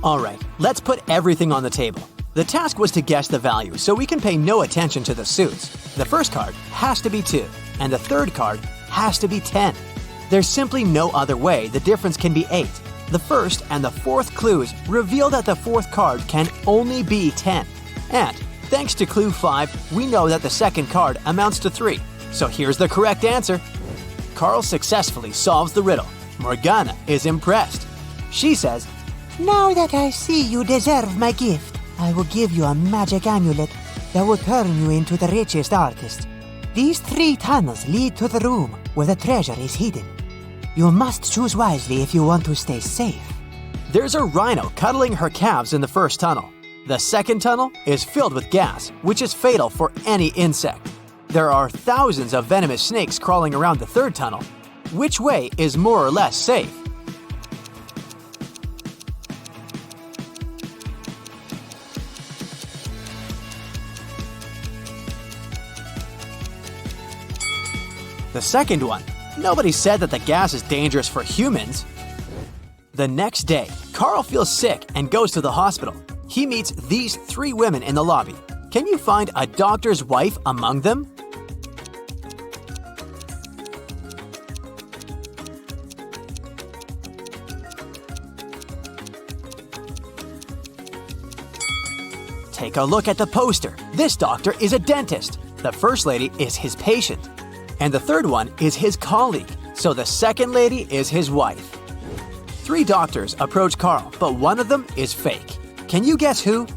Alright, let's put everything on the table. The task was to guess the value, so we can pay no attention to the suits. The first card has to be 2, and the third card has to be 10. There's simply no other way the difference can be 8. The first and the fourth clues reveal that the fourth card can only be 10. And, thanks to clue 5, we know that the second card amounts to 3. So here's the correct answer. Carl successfully solves the riddle. Morgana is impressed. She says, Now that I see you deserve my gift, I will give you a magic amulet that will turn you into the richest artist. These 3 tunnels lead to the room where the treasure is hidden. You must choose wisely if you want to stay safe. There's a rhino cuddling her calves in the first tunnel. The second tunnel is filled with gas, which is fatal for any insect. There are thousands of venomous snakes crawling around the third tunnel. Which way is more or less safe? The second one. Nobody said that the gas is dangerous for humans. The next day, Carl feels sick and goes to the hospital. He meets these 3 women in the lobby. Can you find a doctor's wife among them? Take a look at the poster. This doctor is a dentist. The first lady is his patient. And the third one is his colleague, so the second lady is his wife. 3 doctors approach Carl, but one of them is fake. Can you guess who?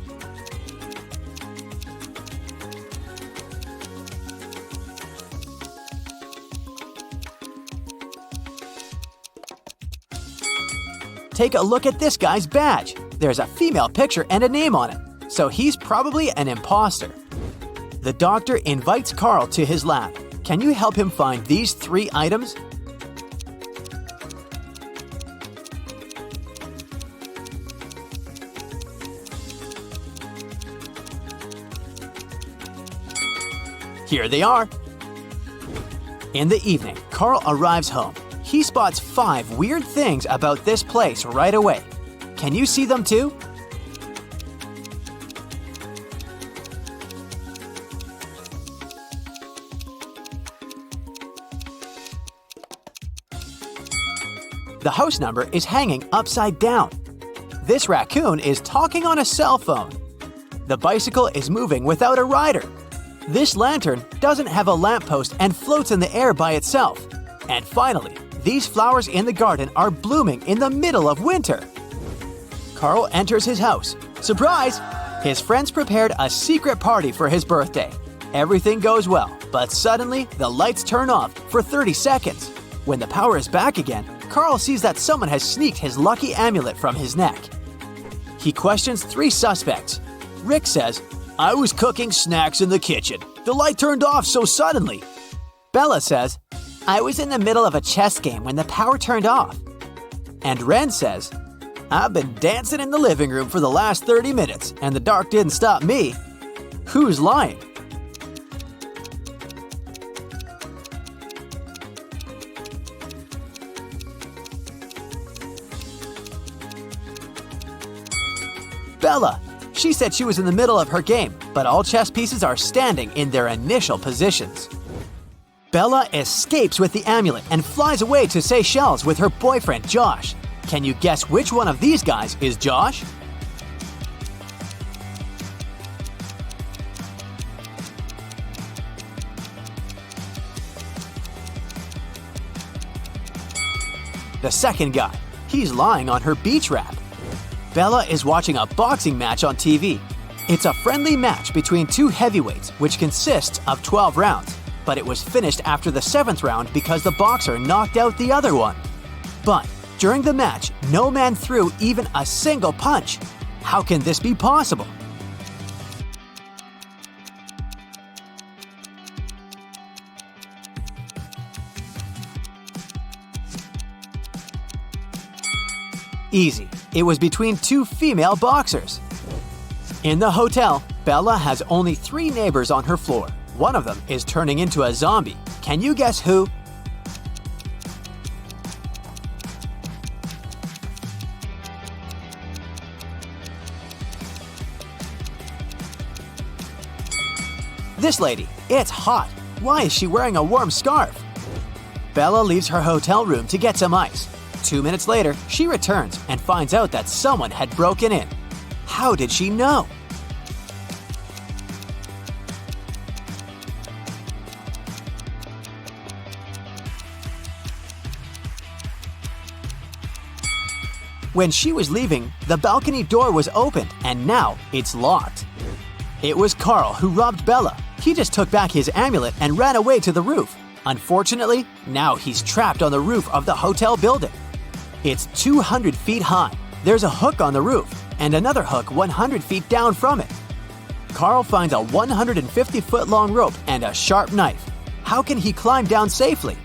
Take a look at this guy's badge. There's a female picture and a name on it, so he's probably an imposter. The doctor invites Carl to his lab. Can you help him find these 3 items? Here they are. In the evening, Carl arrives home. He spots 5 weird things about this place right away. Can you see them too? The house number is hanging upside down. This raccoon is talking on a cell phone. The bicycle is moving without a rider. This lantern doesn't have a lamppost and floats in the air by itself. And finally, these flowers in the garden are blooming in the middle of winter. Carl enters his house. Surprise! His friends prepared a secret party for his birthday. Everything goes well, but suddenly the lights turn off for 30 seconds. When the power is back again, Carl sees that someone has sneaked his lucky amulet from his neck. He questions 3 suspects. Rick says, "I was cooking snacks in the kitchen. The light turned off so suddenly. Bella says, I was in the middle of a chess game when the power turned off. And Ren says, I've been dancing in the living room for the last 30 minutes and the dark didn't stop me. Who's lying? Bella. She said she was in the middle of her game, but all chess pieces are standing in their initial positions. Bella escapes with the amulet and flies away to Seychelles with her boyfriend Josh. Can you guess which one of these guys is Josh? The second guy. He's lying on her beach wrap. Bella is watching a boxing match on TV. It's a friendly match between two heavyweights which consists of 12 rounds, but it was finished after the 7th round because the boxer knocked out the other one. But during the match, no man threw even a single punch. How can this be possible? Easy. It was between two female boxers. In the hotel, Bella has only 3 neighbors on her floor. One of them is turning into a zombie. Can you guess who? This lady. It's hot. Why is she wearing a warm scarf? Bella leaves her hotel room to get some ice. 2 minutes later, she returns and finds out that someone had broken in. How did she know? When she was leaving, the balcony door was opened and now it's locked. It was Carl who robbed Bella. He just took back his amulet and ran away to the roof. Unfortunately, now he's trapped on the roof of the hotel building. It's 200 feet high. There's a hook on the roof and another hook 100 feet down from it. Carl finds a 150-foot-long rope and a sharp knife. How can he climb down safely?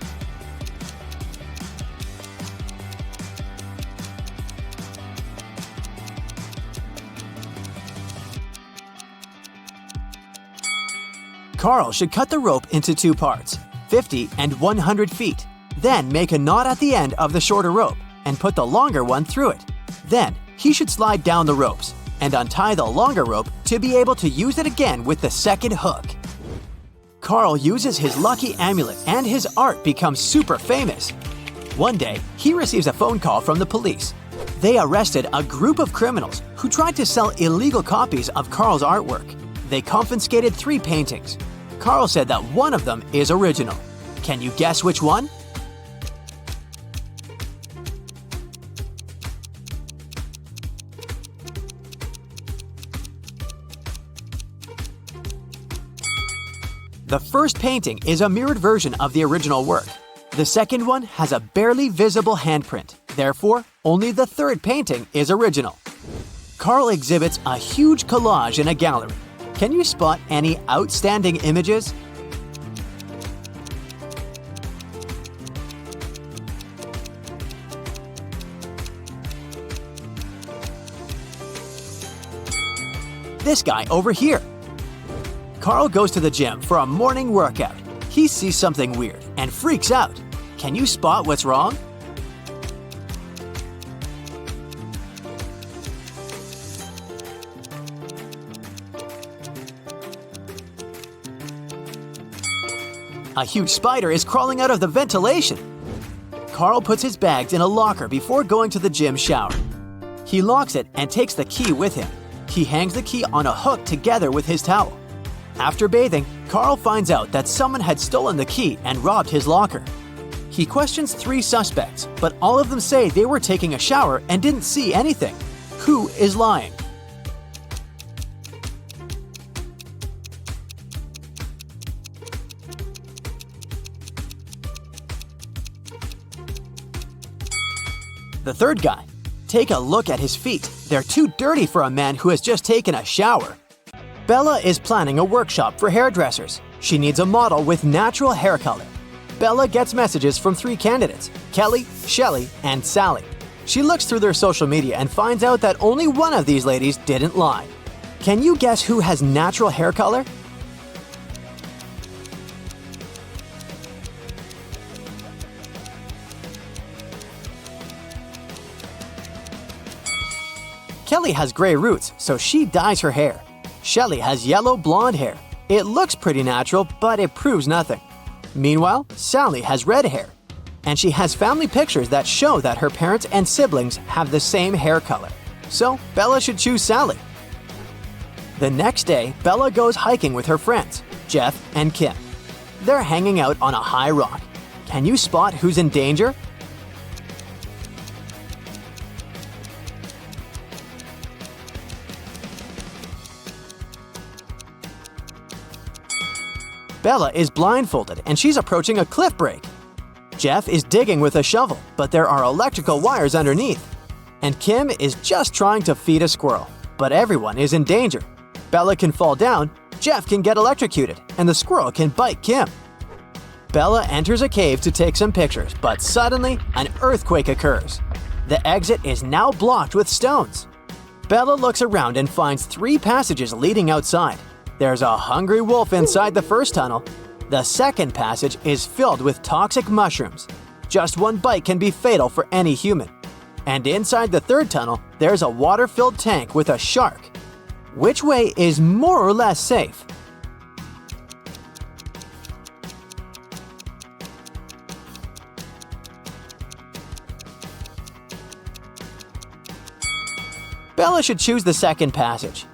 Carl should cut the rope into 2 parts, 50 and 100 feet. Then make a knot at the end of the shorter rope and put the longer one through it. Then, he should slide down the ropes and untie the longer rope to be able to use it again with the second hook. Carl uses his lucky amulet and his art becomes super famous. One day, he receives a phone call from the police. They arrested a group of criminals who tried to sell illegal copies of Carl's artwork. They confiscated 3 paintings. Carl said that one of them is original. Can you guess which one? The first painting is a mirrored version of the original work. The second one has a barely visible handprint. Therefore, only the third painting is original. Carl exhibits a huge collage in a gallery. Can you spot any outstanding images? This guy over here. Carl goes to the gym for a morning workout. He sees something weird and freaks out. Can you spot what's wrong? A huge spider is crawling out of the ventilation. Carl puts his bags in a locker before going to the gym shower. He locks it and takes the key with him. He hangs the key on a hook together with his towel. After bathing, Carl finds out that someone had stolen the key and robbed his locker. He questions 3 suspects, but all of them say they were taking a shower and didn't see anything. Who is lying? The third guy. Take a look at his feet. They're too dirty for a man who has just taken a shower. Bella is planning a workshop for hairdressers. She needs a model with natural hair color. Bella gets messages from 3 candidates, Kelly, Shelley, and Sally. She looks through their social media and finds out that only one of these ladies didn't lie. Can you guess who has natural hair color? Kelly has gray roots, so she dyes her hair. Shelley has yellow blonde hair. It looks pretty natural, but it proves nothing. Meanwhile, Sally has red hair, and she has family pictures that show that her parents and siblings have the same hair color. So, Bella should choose Sally. The next day, Bella goes hiking with her friends, Jeff and Kim. They're hanging out on a high rock. Can you spot who's in danger? Bella is blindfolded and she's approaching a cliff break. Jeff is digging with a shovel, but there are electrical wires underneath. And Kim is just trying to feed a squirrel, but everyone is in danger. Bella can fall down, Jeff can get electrocuted, and the squirrel can bite Kim. Bella enters a cave to take some pictures, but suddenly an earthquake occurs. The exit is now blocked with stones. Bella looks around and finds 3 passages leading outside. There's a hungry wolf inside the first tunnel. The second passage is filled with toxic mushrooms. Just one bite can be fatal for any human. And inside the third tunnel, there's a water-filled tank with a shark. Which way is more or less safe? Bella should choose the second passage.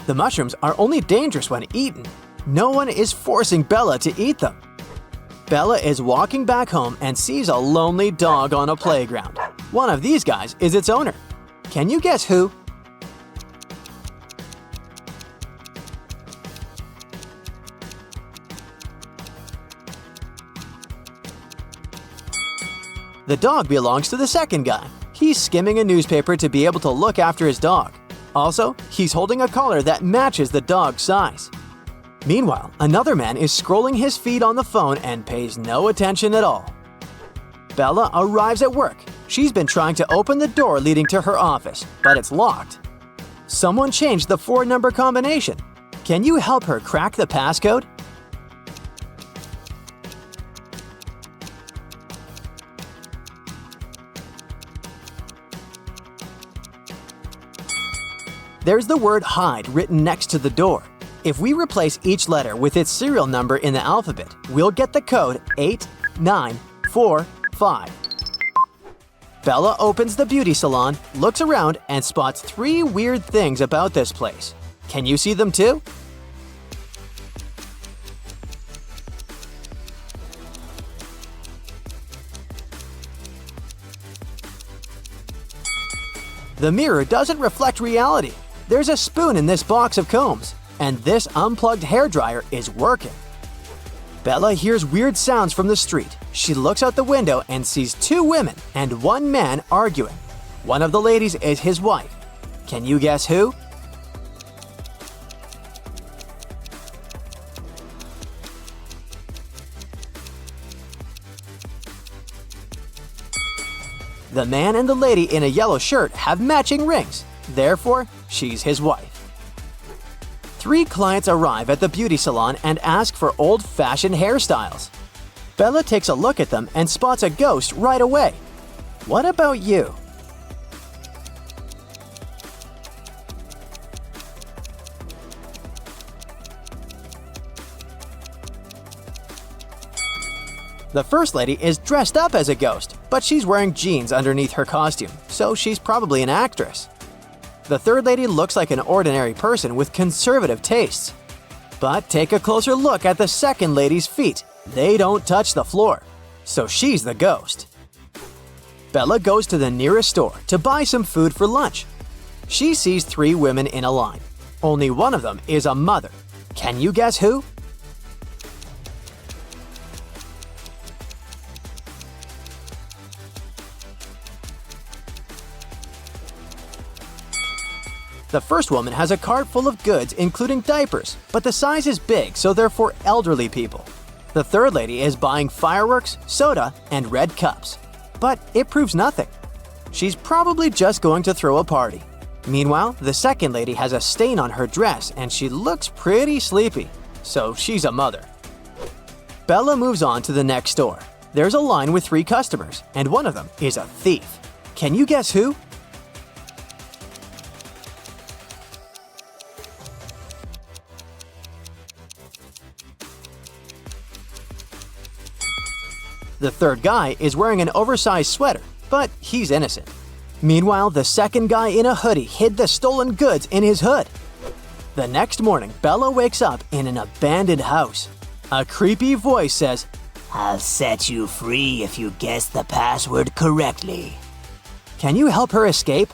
The mushrooms are only dangerous when eaten. No one is forcing Bella to eat them. Bella is walking back home and sees a lonely dog on a playground. One of these guys is its owner. Can you guess who? The dog belongs to the second guy. He's skimming a newspaper to be able to look after his dog. Also, he's holding a collar that matches the dog's size. Meanwhile, another man is scrolling his feed on the phone and pays no attention at all. Bella arrives at work. She's been trying to open the door leading to her office, but it's locked. Someone changed the 4-number combination. Can you help her crack the passcode? There's the word hide written next to the door. If we replace each letter with its serial number in the alphabet, we'll get the code 8945. Bella opens the beauty salon, looks around, and spots 3 weird things about this place. Can you see them too? The mirror doesn't reflect reality. There's a spoon in this box of combs, and this unplugged hairdryer is working. Bella hears weird sounds from the street. She looks out the window and sees 2 women and 1 man arguing. One of the ladies is his wife. Can you guess who? The man and the lady in a yellow shirt have matching rings. Therefore, she's his wife. 3 clients arrive at the beauty salon and ask for old-fashioned hairstyles. Bella takes a look at them and spots a ghost right away. What about you? The first lady is dressed up as a ghost, but she's wearing jeans underneath her costume, so she's probably an actress. The third lady looks like an ordinary person with conservative tastes. But take a closer look at the second lady's feet. They don't touch the floor, so she's the ghost. Bella goes to the nearest store to buy some food for lunch. She sees 3 women in a line. Only one of them is a mother. Can you guess who? The first woman has a cart full of goods including diapers, but the size is big, so they're for elderly people. The third lady is buying fireworks, soda, and red cups. But it proves nothing. She's probably just going to throw a party. Meanwhile, the second lady has a stain on her dress and she looks pretty sleepy, so she's a mother. Bella moves on to the next store. There's a line with 3 customers, and one of them is a thief. Can you guess who? The third guy is wearing an oversized sweater, but he's innocent. Meanwhile, the second guy in a hoodie hid the stolen goods in his hood. The next morning, Bella wakes up in an abandoned house. A creepy voice says, I'll set you free if you guess the password correctly. "Can you help her escape?"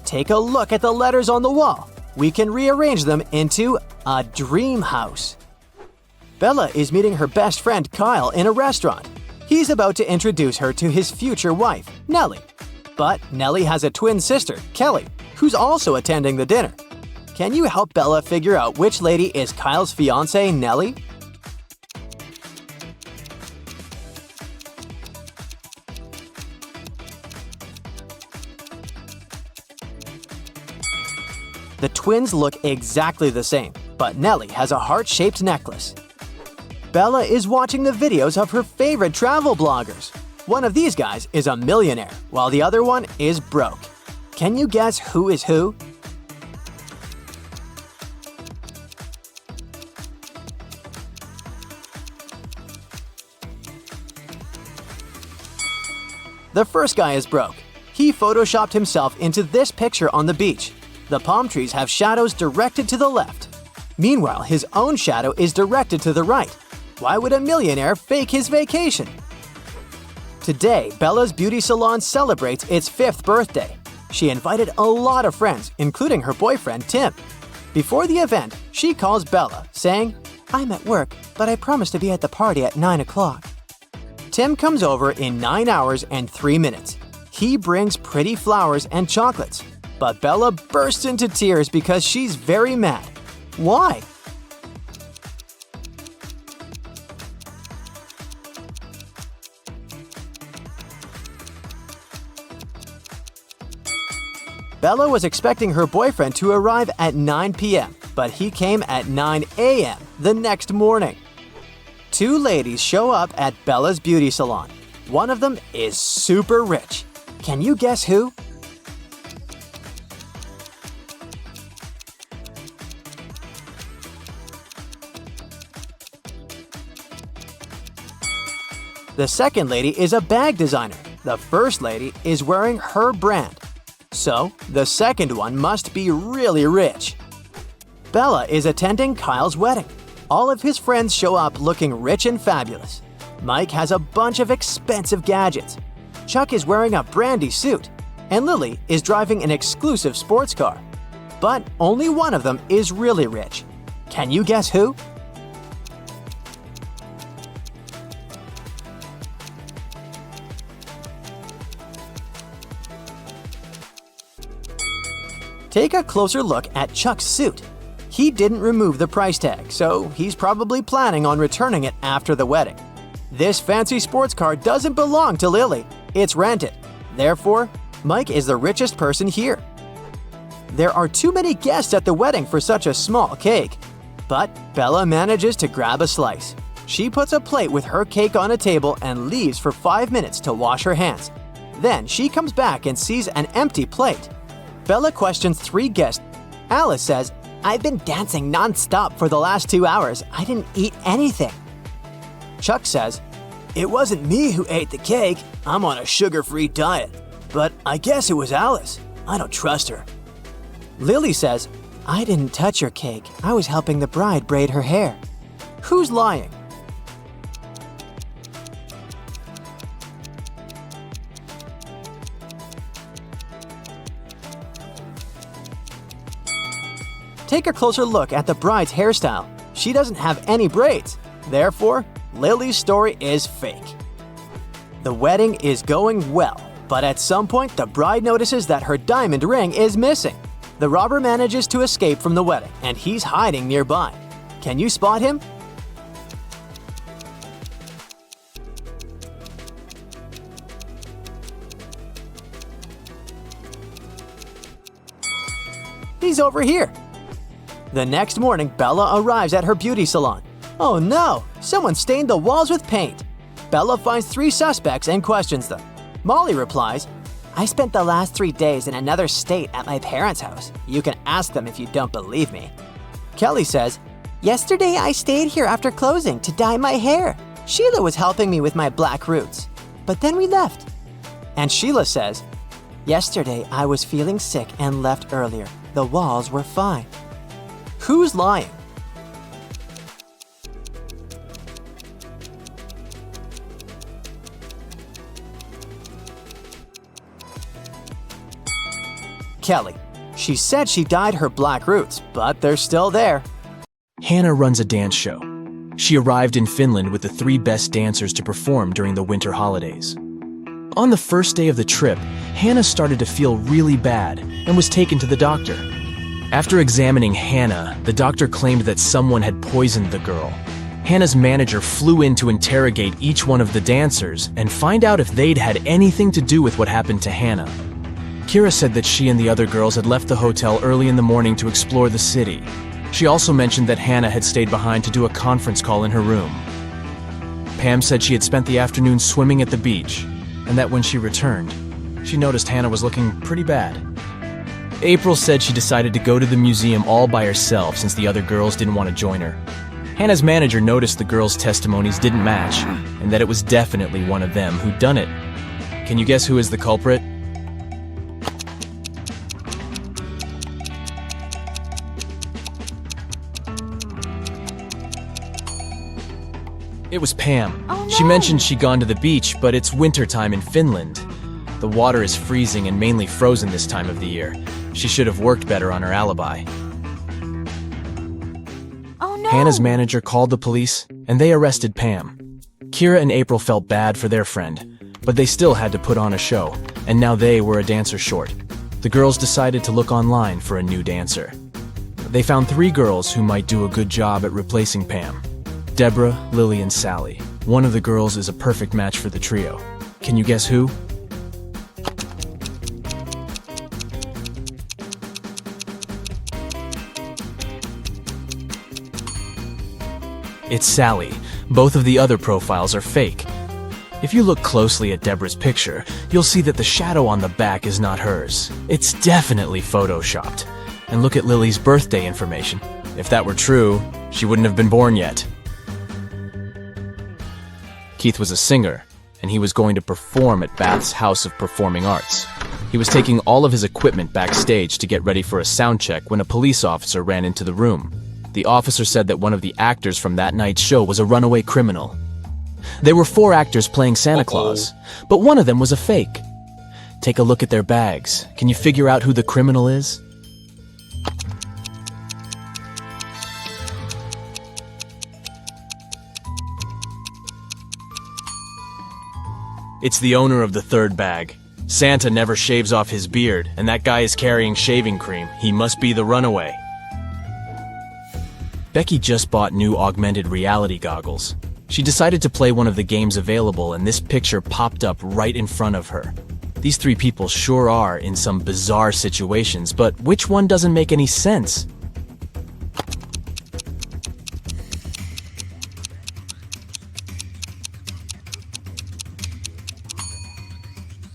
Take a look at the letters on the wall. We can rearrange them into a dream house. Bella is meeting her best friend Kyle in a restaurant. He's about to introduce her to his future wife, Nellie. But Nellie has a twin sister, Kelly, who's also attending the dinner. Can you help Bella figure out which lady is Kyle's fiancée, Nellie? The twins look exactly the same, but Nellie has a heart-shaped necklace. Bella is watching the videos of her favorite travel bloggers. One of these guys is a millionaire, while the other one is broke. Can you guess who is who? The first guy is broke. He photoshopped himself into this picture on the beach. The palm trees have shadows directed to the left. Meanwhile, his own shadow is directed to the right. Why would a millionaire fake his vacation? Today, Bella's beauty salon celebrates its 5th birthday. She invited a lot of friends, including her boyfriend, Tim. Before the event, she calls Bella, saying, I'm at work, but I promised to be at the party at 9 o'clock. Tim comes over in 9 hours and 3 minutes. He brings pretty flowers and chocolates. But Bella bursts into tears because she's very mad. Why? Bella was expecting her boyfriend to arrive at 9 p.m., but he came at 9 a.m. the next morning. 2 ladies show up at Bella's beauty salon. One of them is super rich. Can you guess who? The second lady is a bag designer. The first lady is wearing her brand. So, the second one must be really rich. Bella is attending Kyle's wedding. All of his friends show up looking rich and fabulous. Mike has a bunch of expensive gadgets. Chuck is wearing a brandy suit. And Lily is driving an exclusive sports car. But only one of them is really rich. Can you guess who? Take a closer look at Chuck's suit. He didn't remove the price tag, so he's probably planning on returning it after the wedding. This fancy sports car doesn't belong to Lily. It's rented. Therefore, Mike is the richest person here. There are too many guests at the wedding for such a small cake. But Bella manages to grab a slice. She puts a plate with her cake on a table and leaves for 5 minutes to wash her hands. Then she comes back and sees an empty plate. Bella questions 3 guests. Alice says, I've been dancing non-stop for the last 2 hours. I didn't eat anything. Chuck says, It wasn't me who ate the cake. I'm on a sugar-free diet. But I guess it was Alice. I don't trust her. Lily says, I didn't touch your cake. I was helping the bride braid her hair. Who's lying? Take a closer look at the bride's hairstyle. She doesn't have any braids. Therefore, Lily's story is fake. The wedding is going well, but at some point the bride notices that her diamond ring is missing. The robber manages to escape from the wedding, and he's hiding nearby. Can you spot him? He's over here. The next morning, Bella arrives at her beauty salon. Oh no! Someone stained the walls with paint. Bella finds 3 suspects and questions them. Molly replies, I spent the last 3 days in another state at my parents' house. You can ask them if you don't believe me. Kelly says, yesterday I stayed here after closing to dye my hair. Sheila was helping me with my black roots. But then we left. And Sheila says, yesterday I was feeling sick and left earlier. The walls were fine. Who's lying? Kelly. She said she dyed her black roots, but they're still there. Hannah runs a dance show. She arrived in Finland with the 3 best dancers to perform during the winter holidays. On the first day of the trip, Hannah started to feel really bad and was taken to the doctor. After examining Hannah, the doctor claimed that someone had poisoned the girl. Hannah's manager flew in to interrogate each one of the dancers and find out if they'd had anything to do with what happened to Hannah. Kira said that she and the other girls had left the hotel early in the morning to explore the city. She also mentioned that Hannah had stayed behind to do a conference call in her room. Pam said she had spent the afternoon swimming at the beach, and that when she returned, she noticed Hannah was looking pretty bad. April said she decided to go to the museum all by herself since the other girls didn't want to join her. Hannah's manager noticed the girls' testimonies didn't match, and that it was definitely one of them who'd done it. Can you guess who is the culprit? It was Pam. Oh, no. She mentioned she'd gone to the beach, but it's wintertime in Finland. The water is freezing and mainly frozen this time of the year. She should have worked better on her alibi. Oh no! Hannah's manager called the police, and they arrested Pam. Kira and April felt bad for their friend, but they still had to put on a show, and now they were a dancer short. The girls decided to look online for a new dancer. They found 3 girls who might do a good job at replacing Pam. Deborah, Lily, and Sally. One of the girls is a perfect match for the trio. Can you guess who? It's Sally. Both of the other profiles are fake. If you look closely at Deborah's picture, you'll see that the shadow on the back is not hers. It's definitely photoshopped. And look at Lily's birthday information. If that were true, she wouldn't have been born yet. Keith was a singer, and he was going to perform at Bath's House of Performing Arts. He was taking all of his equipment backstage to get ready for a sound check when a police officer ran into the room. The officer said that one of the actors from that night's show was a runaway criminal. There were 4 actors playing Santa Claus, but one of them was a fake. Take a look at their bags. Can you figure out who the criminal is? It's the owner of the 3rd bag. Santa never shaves off his beard, and that guy is carrying shaving cream. He must be the runaway. Becky just bought new augmented reality goggles. She decided to play one of the games available, and this picture popped up right in front of her. These 3 people sure are in some bizarre situations, but which one doesn't make any sense?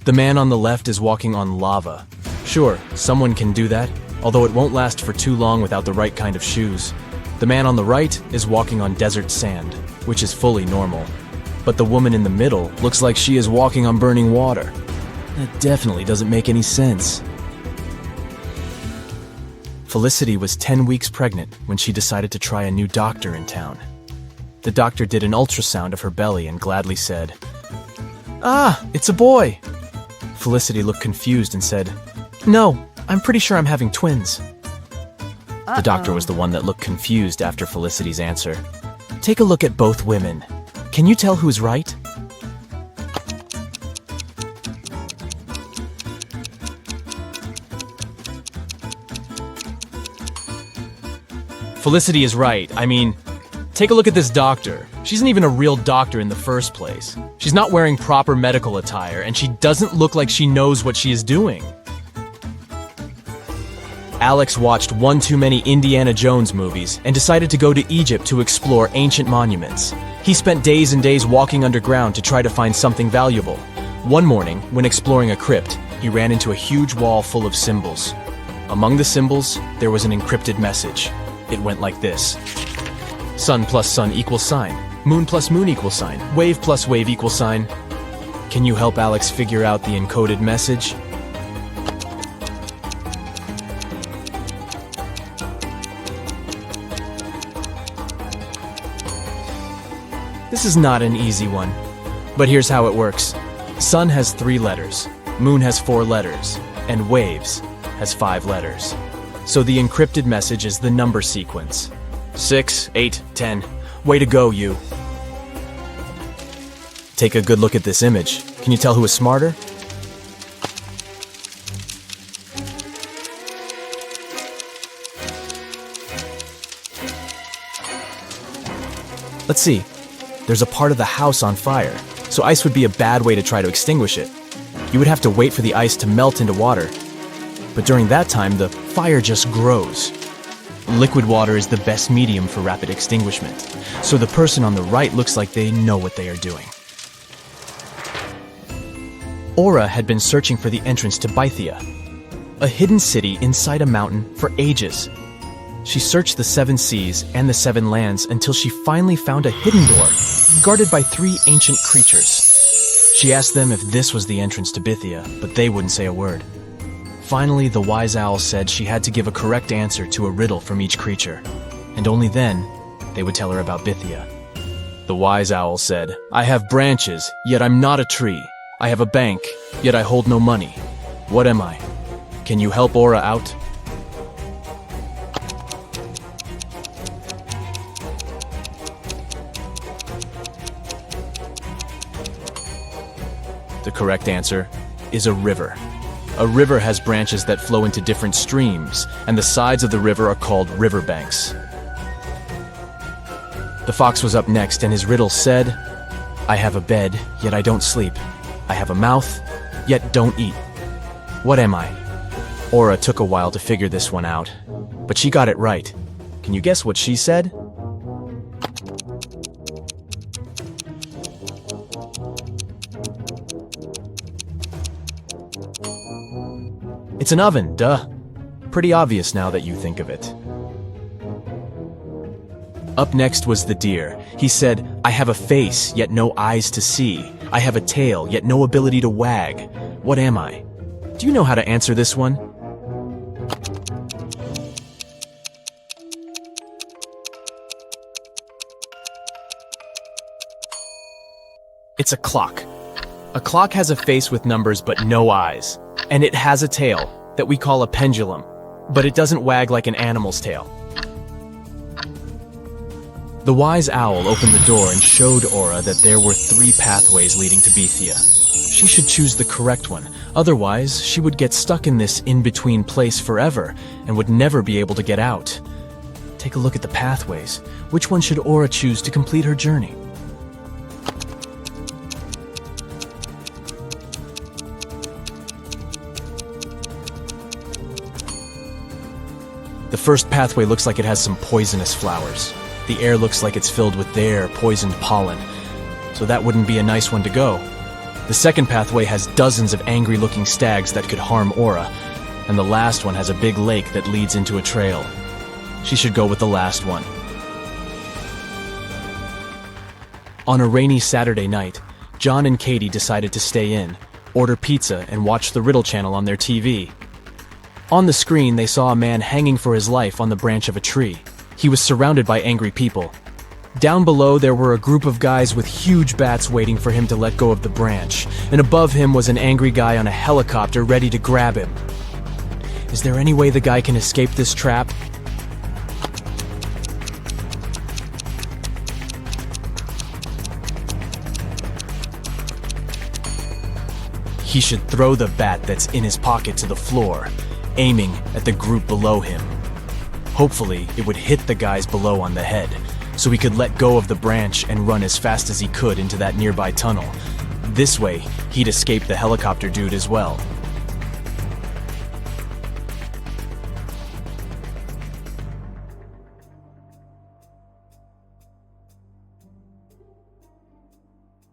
The man on the left is walking on lava. Sure, someone can do that, although it won't last for too long without the right kind of shoes. The man on the right is walking on desert sand, which is fully normal. But the woman in the middle looks like she is walking on burning water. That definitely doesn't make any sense. Felicity was 10 weeks pregnant when she decided to try a new doctor in town. The doctor did an ultrasound of her belly and gladly said, "Ah, it's a boy." Felicity looked confused and said, "No, I'm pretty sure I'm having twins." The doctor was the one that looked confused after Felicity's answer. Take a look at both women. Can you tell who's right? Felicity is right. I mean, take a look at this doctor. She isn't even a real doctor in the first place. She's not wearing proper medical attire, and she doesn't look like she knows what she is doing. Alex watched one too many Indiana Jones movies and decided to go to Egypt to explore ancient monuments. He spent days and days walking underground to try to find something valuable. One morning, when exploring a crypt, he ran into a huge wall full of symbols. Among the symbols, there was an encrypted message. It went like this: sun plus sun equals sign, moon plus moon equals sign, wave plus wave equals sign. Can you help Alex figure out the encoded message? This is not an easy one, but here's how it works. Sun has 3 letters, moon has 4 letters, and waves has 5 letters. So the encrypted message is the number sequence. 6, 8, 10. Way to go, you. Take a good look at this image. Can you tell who is smarter? Let's see. There's a part of the house on fire, so ice would be a bad way to try to extinguish it. You would have to wait for the ice to melt into water. But during that time, the fire just grows. Liquid water is the best medium for rapid extinguishment, so the person on the right looks like they know what they are doing. Aura had been searching for the entrance to Bythia, a hidden city inside a mountain, for ages. She searched the 7 seas and the 7 lands until she finally found a hidden door, guarded by 3 ancient creatures. She asked them if this was the entrance to Bythia, but they wouldn't say a word. Finally, the wise owl said she had to give a correct answer to a riddle from each creature, and only then they would tell her about Bythia. The wise owl said, "I have branches, yet I'm not a tree. I have a bank, yet I hold no money. What am I? Can you help Aura out?" The correct answer is a river. A river has branches that flow into different streams, and the sides of the river are called riverbanks. The fox was up next, and his riddle said, "I have a bed, yet I don't sleep. I have a mouth, yet don't eat. What am I?" Aura took a while to figure this one out, but she got it right. Can you guess what she said? It's an oven, duh. Pretty obvious now that you think of it. Up next was the deer. He said, "I have a face, yet no eyes to see. I have a tail, yet no ability to wag. What am I?" Do you know how to answer this one? It's a clock. A clock has a face with numbers but no eyes. And it has a tail that we call a pendulum, but it doesn't wag like an animal's tail. The wise owl opened the door and showed Aura that there were 3 pathways leading to Bythia. She should choose the correct one, otherwise she would get stuck in this in-between place forever and would never be able to get out. Take a look at the pathways. Which one should Aura choose to complete her journey? The first pathway looks like it has some poisonous flowers. The air looks like it's filled with their poisoned pollen, so that wouldn't be a nice one to go. The second pathway has dozens of angry-looking stags that could harm Aura, and the last one has a big lake that leads into a trail. She should go with the last one. On a rainy Saturday night, John and Katie decided to stay in, order pizza, and watch the Riddle channel on their TV. On the screen, they saw a man hanging for his life on the branch of a tree. He was surrounded by angry people. Down below, there were a group of guys with huge bats waiting for him to let go of the branch, and above him was an angry guy on a helicopter ready to grab him. Is there any way the guy can escape this trap? he should throw the bat that's in his pocket to the floor, aiming at the group below him. Hopefully, it would hit the guys below on the head, so he could let go of the branch and run as fast as he could into that nearby tunnel. This way, he'd escape the helicopter dude as well.